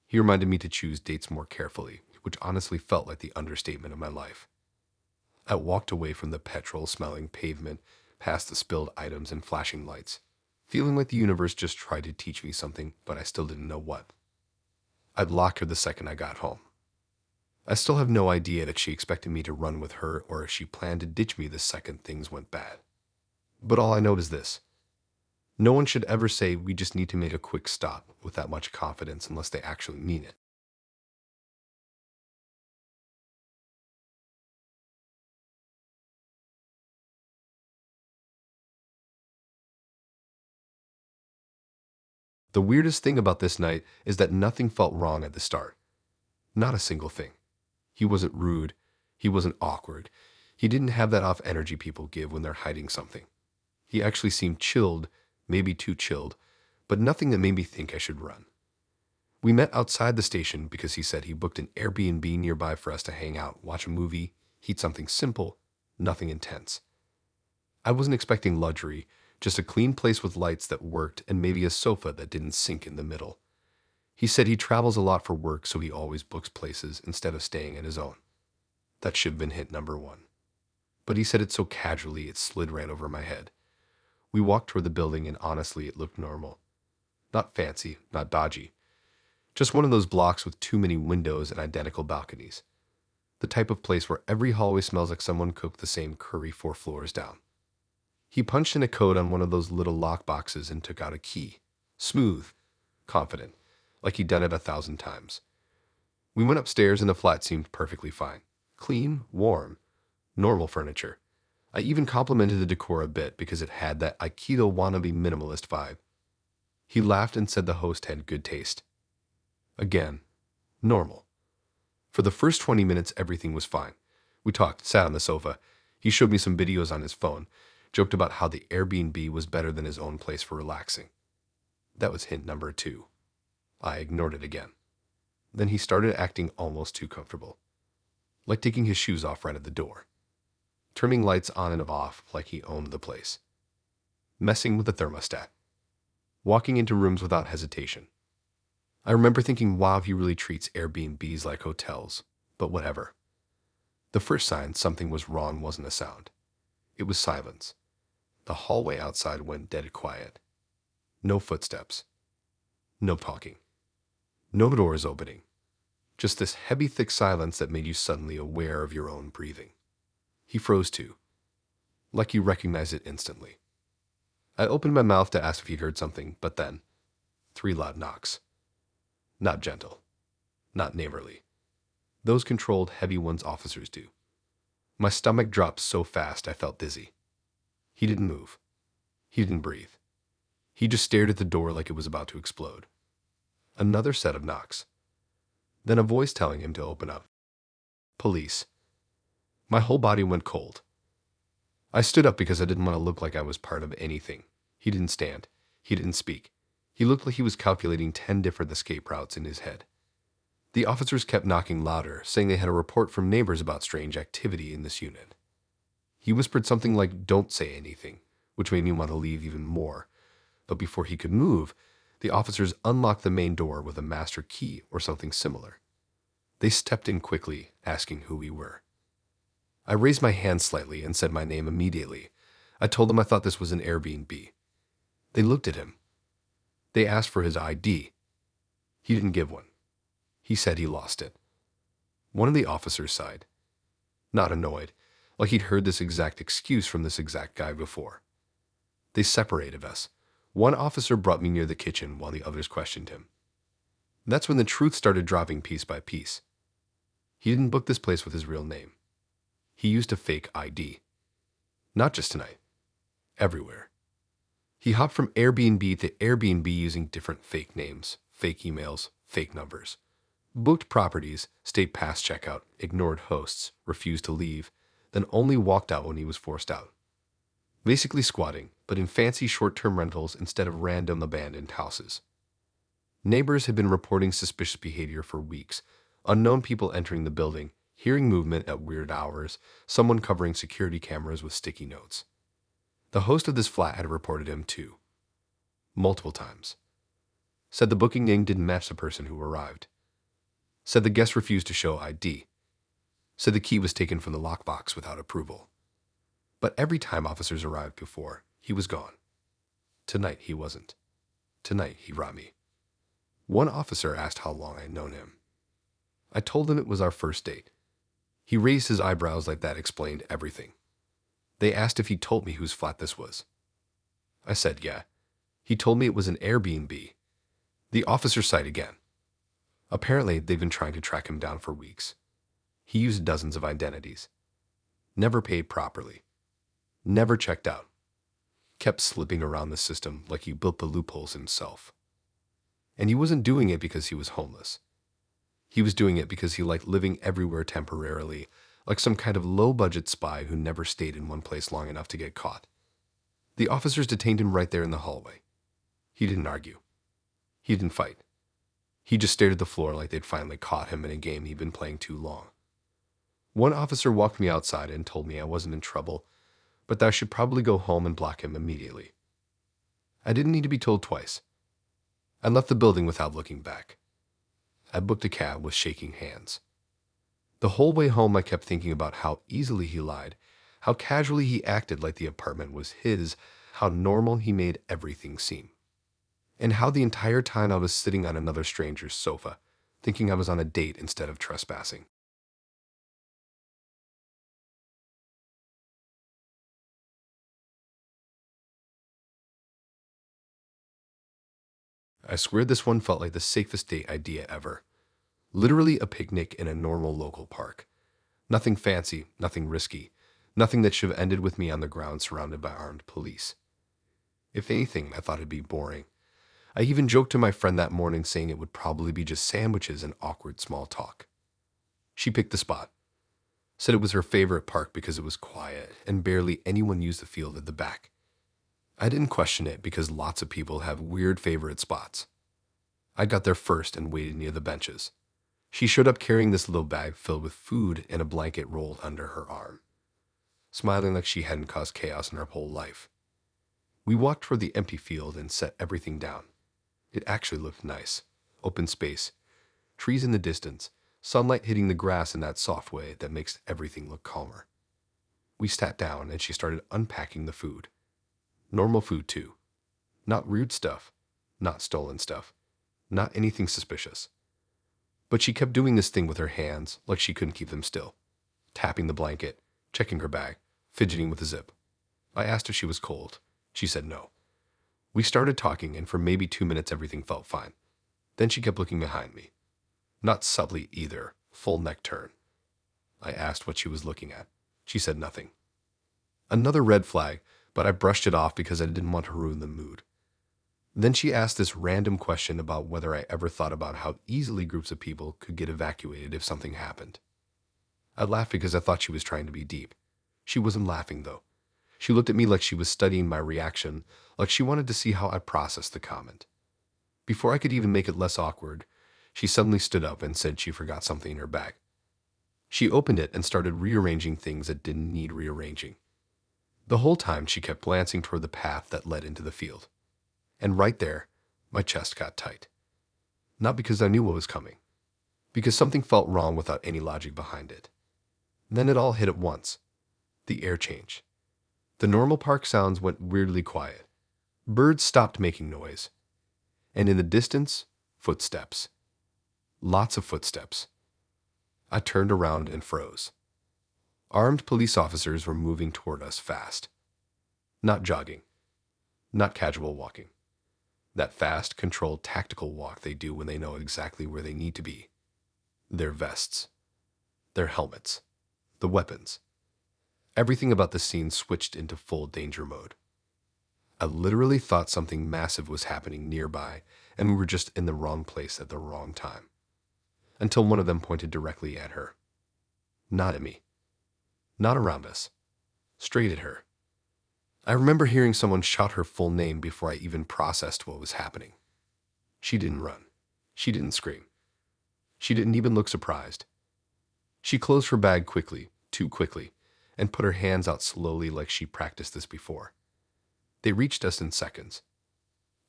He reminded me to choose dates more carefully, which honestly felt like the understatement of my life. I walked away from the petrol-smelling pavement, past the spilled items and flashing lights, feeling like the universe just tried to teach me something, but I still didn't know what. I'd lock her the second I got home. I still have no idea if she expected me to run with her or if she planned to ditch me the second things went bad. But all I know is this. No one should ever say we just need to make a quick stop with that much confidence unless they actually mean it. The weirdest thing about this night is that nothing felt wrong at the start. Not a single thing. He wasn't rude. He wasn't awkward. He didn't have that off energy people give when they're hiding something. He actually seemed chilled, maybe too chilled, but nothing that made me think I should run. We met outside the station because he said he booked an Airbnb nearby for us to hang out, watch a movie, eat something simple, nothing intense. I wasn't expecting luxury, just a clean place with lights that worked and maybe a sofa that didn't sink in the middle. He said he travels a lot for work, so he always books places instead of staying at his own. That should have been hint number 1. But he said it so casually it slid right over my head. We walked toward the building and honestly it looked normal. Not fancy, not dodgy. Just one of those blocks with too many windows and identical balconies. The type of place where every hallway smells like someone cooked the same curry 4 floors down. He punched in a code on one of those little lock boxes and took out a key. Smooth, confident, like he'd done it 1,000 times. We went upstairs and the flat seemed perfectly fine. Clean, warm, normal furniture. I even complimented the decor a bit because it had that Aikido wannabe minimalist vibe. He laughed and said the host had good taste. Again, normal. For the first 20 minutes, everything was fine. We talked, sat on the sofa. He showed me some videos on his phone, joked about how the Airbnb was better than his own place for relaxing. That was hint number 2. I ignored it again. Then he started acting almost too comfortable. Like taking his shoes off right at the door. Turning lights on and off like he owned the place. Messing with the thermostat. Walking into rooms without hesitation. I remember thinking, wow, he really treats Airbnbs like hotels. But whatever. The first sign something was wrong wasn't a sound. It was silence. The hallway outside went dead quiet. No footsteps. No talking. No doors opening. Just this heavy, thick silence that made you suddenly aware of your own breathing. He froze too. Like you recognized it instantly. I opened my mouth to ask if he'd heard something, but then 3 loud knocks. Not gentle. Not neighborly. Those controlled, heavy ones officers do. My stomach dropped so fast I felt dizzy. He didn't move. He didn't breathe. He just stared at the door like it was about to explode. Another set of knocks. Then a voice telling him to open up. Police. My whole body went cold. I stood up because I didn't want to look like I was part of anything. He didn't stand. He didn't speak. He looked like he was calculating 10 different escape routes in his head. The officers kept knocking louder, saying they had a report from neighbors about strange activity in this unit. He whispered something like, "Don't say anything," which made me want to leave even more. But before he could move, the officers unlocked the main door with a master key or something similar. They stepped in quickly, asking who we were. I raised my hand slightly and said my name immediately. I told them I thought this was an Airbnb. They looked at him. They asked for his ID. He didn't give one. He said he lost it. One of the officers sighed. Not annoyed, like he'd heard this exact excuse from this exact guy before. They separated us. One officer brought me near the kitchen while the others questioned him. That's when the truth started dropping piece by piece. He didn't book this place with his real name. He used a fake ID. Not just tonight. Everywhere. He hopped from Airbnb to Airbnb using different fake names, fake emails, fake numbers. Booked properties, stayed past checkout, ignored hosts, refused to leave, then only walked out when he was forced out. Basically squatting, but in fancy short-term rentals instead of random abandoned houses. Neighbors had been reporting suspicious behavior for weeks. Unknown people entering the building, hearing movement at weird hours, someone covering security cameras with sticky notes. The host of this flat had reported him too. Multiple times. Said the booking name didn't match the person who arrived. Said the guest refused to show ID. Said the key was taken from the lockbox without approval. But every time officers arrived before, he was gone. Tonight he wasn't. Tonight he brought me. One officer asked how long I'd known him. I told him it was our first date. He raised his eyebrows like that explained everything. They asked if he told me whose flat this was. I said yeah. He told me it was an Airbnb. The officer sighed again. Apparently, they've been trying to track him down for weeks. He used dozens of identities. Never paid properly. Never checked out. Kept slipping around the system like he built the loopholes himself. And he wasn't doing it because he was homeless. He was doing it because he liked living everywhere temporarily, like some kind of low-budget spy who never stayed in one place long enough to get caught. The officers detained him right there in the hallway. He didn't argue. He didn't fight. He just stared at the floor like they'd finally caught him in a game he'd been playing too long. One officer walked me outside and told me I wasn't in trouble, but that I should probably go home and block him immediately. I didn't need to be told twice. I left the building without looking back. I booked a cab with shaking hands. The whole way home I kept thinking about how easily he lied, how casually he acted like the apartment was his, how normal he made everything seem. And how the entire time I was sitting on another stranger's sofa, thinking I was on a date instead of trespassing. I swear this one felt like the safest date idea ever. Literally a picnic in a normal local park. Nothing fancy, nothing risky, nothing that should have ended with me on the ground surrounded by armed police. If anything, I thought it'd be boring. I even joked to my friend that morning saying it would probably be just sandwiches and awkward small talk. She picked the spot. Said it was her favorite park because it was quiet and barely anyone used the field at the back. I didn't question it because lots of people have weird favorite spots. I got there first and waited near the benches. She showed up carrying this little bag filled with food and a blanket rolled under her arm, smiling like she hadn't caused chaos in her whole life. We walked toward the empty field and set everything down. It actually looked nice. Open space, trees in the distance, sunlight hitting the grass in that soft way that makes everything look calmer. We sat down and she started unpacking the food. Normal food too. Not rude stuff, not stolen stuff, not anything suspicious. But she kept doing this thing with her hands like she couldn't keep them still. Tapping the blanket, checking her bag, fidgeting with the zip. I asked if she was cold. She said no. We started talking, and for maybe 2 minutes everything felt fine. Then she kept looking behind me. Not subtly either, full neck turn. I asked what she was looking at. She said nothing. Another red flag, but I brushed it off because I didn't want to ruin the mood. Then she asked this random question about whether I ever thought about how easily groups of people could get evacuated if something happened. I laughed because I thought she was trying to be deep. She wasn't laughing, though. She looked at me like she was studying my reaction, like she wanted to see how I processed the comment. Before I could even make it less awkward, she suddenly stood up and said she forgot something in her bag. She opened it and started rearranging things that didn't need rearranging. The whole time she kept glancing toward the path that led into the field. And right there, my chest got tight. Not because I knew what was coming, because something felt wrong without any logic behind it. Then it all hit at once. The air changed. The normal park sounds went weirdly quiet. Birds stopped making noise. And in the distance, footsteps. Lots of footsteps. I turned around and froze. Armed police officers were moving toward us fast. Not jogging. Not casual walking. That fast, controlled, tactical walk they do when they know exactly where they need to be. Their vests. Their helmets. The weapons. Everything about the scene switched into full danger mode. I literally thought something massive was happening nearby, and we were just in the wrong place at the wrong time. Until one of them pointed directly at her. Not at me. Not around us. Straight at her. I remember hearing someone shout her full name before I even processed what was happening. She didn't run. She didn't scream. She didn't even look surprised. She closed her bag quickly, too quickly, and put her hands out slowly like she practiced this before. They reached us in seconds.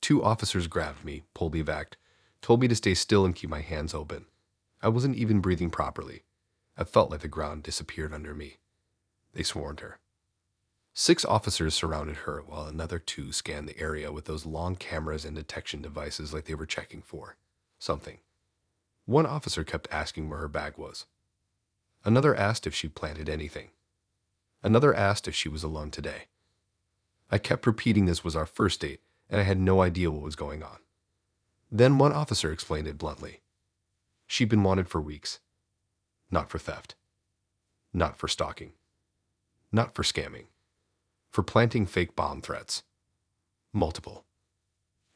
2 officers grabbed me, pulled me back, told me to stay still and keep my hands open. I wasn't even breathing properly. I felt like the ground disappeared under me. They swarmed her. 6 officers surrounded her while another 2 scanned the area with those long cameras and detection devices like they were checking for something. 1 officer kept asking where her bag was. Another asked if she planted anything. Another asked if she was alone today. I kept repeating this was our first date, and I had no idea what was going on. Then 1 officer explained it bluntly. She'd been wanted for weeks. Not for theft. Not for stalking. Not for scamming. For planting fake bomb threats. Multiple.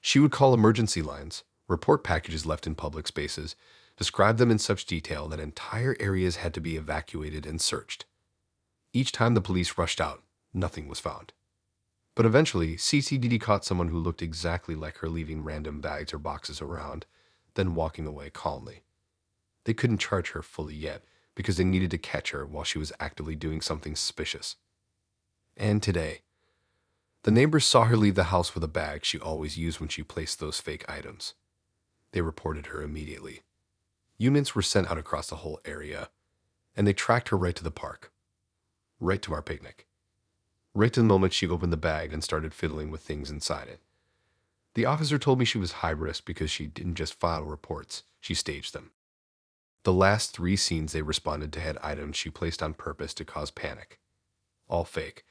She would call emergency lines, report packages left in public spaces, describe them in such detail that entire areas had to be evacuated and searched. Each time the police rushed out, nothing was found. But eventually, CCTV caught someone who looked exactly like her leaving random bags or boxes around, then walking away calmly. They couldn't charge her fully yet because they needed to catch her while she was actively doing something suspicious. And today, the neighbors saw her leave the house with a bag she always used when she placed those fake items. They reported her immediately. Units were sent out across the whole area, and they tracked her right to the park. Right to our picnic. Right to the moment she opened the bag and started fiddling with things inside it. The officer told me she was high risk because she didn't just file reports, she staged them. The last 3 scenes they responded to had items she placed on purpose to cause panic. All fake.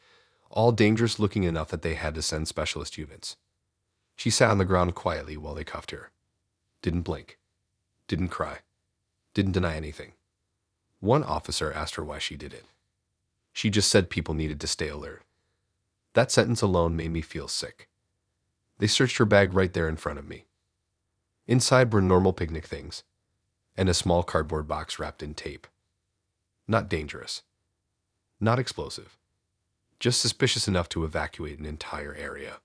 All dangerous looking enough that they had to send specialist units. She sat on the ground quietly while they cuffed her. Didn't blink. Didn't cry. Didn't deny anything. 1 officer asked her why she did it. She just said people needed to stay alert. That sentence alone made me feel sick. They searched her bag right there in front of me. Inside were normal picnic things, and a small cardboard box wrapped in tape. Not dangerous. Not explosive. Just suspicious enough to evacuate an entire area.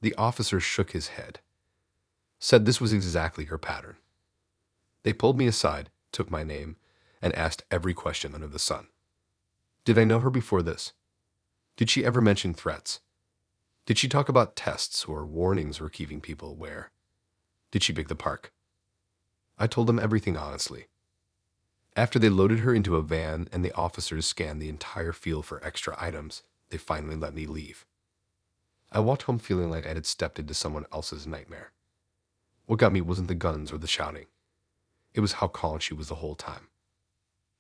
The officer shook his head. Said this was exactly her pattern. They pulled me aside, took my name, and asked every question under the sun. Did I know her before this? Did she ever mention threats? Did she talk about tests or warnings or keeping people aware? Did she pick the park? I told them everything honestly. After they loaded her into a van and the officers scanned the entire field for extra items, they finally let me leave. I walked home feeling like I had stepped into someone else's nightmare. What got me wasn't the guns or the shouting. It was how calm she was the whole time.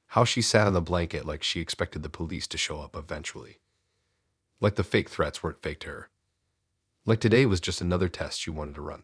How she sat on the blanket like she expected the police to show up eventually. Like the fake threats weren't fake to her. Like today was just another test she wanted to run.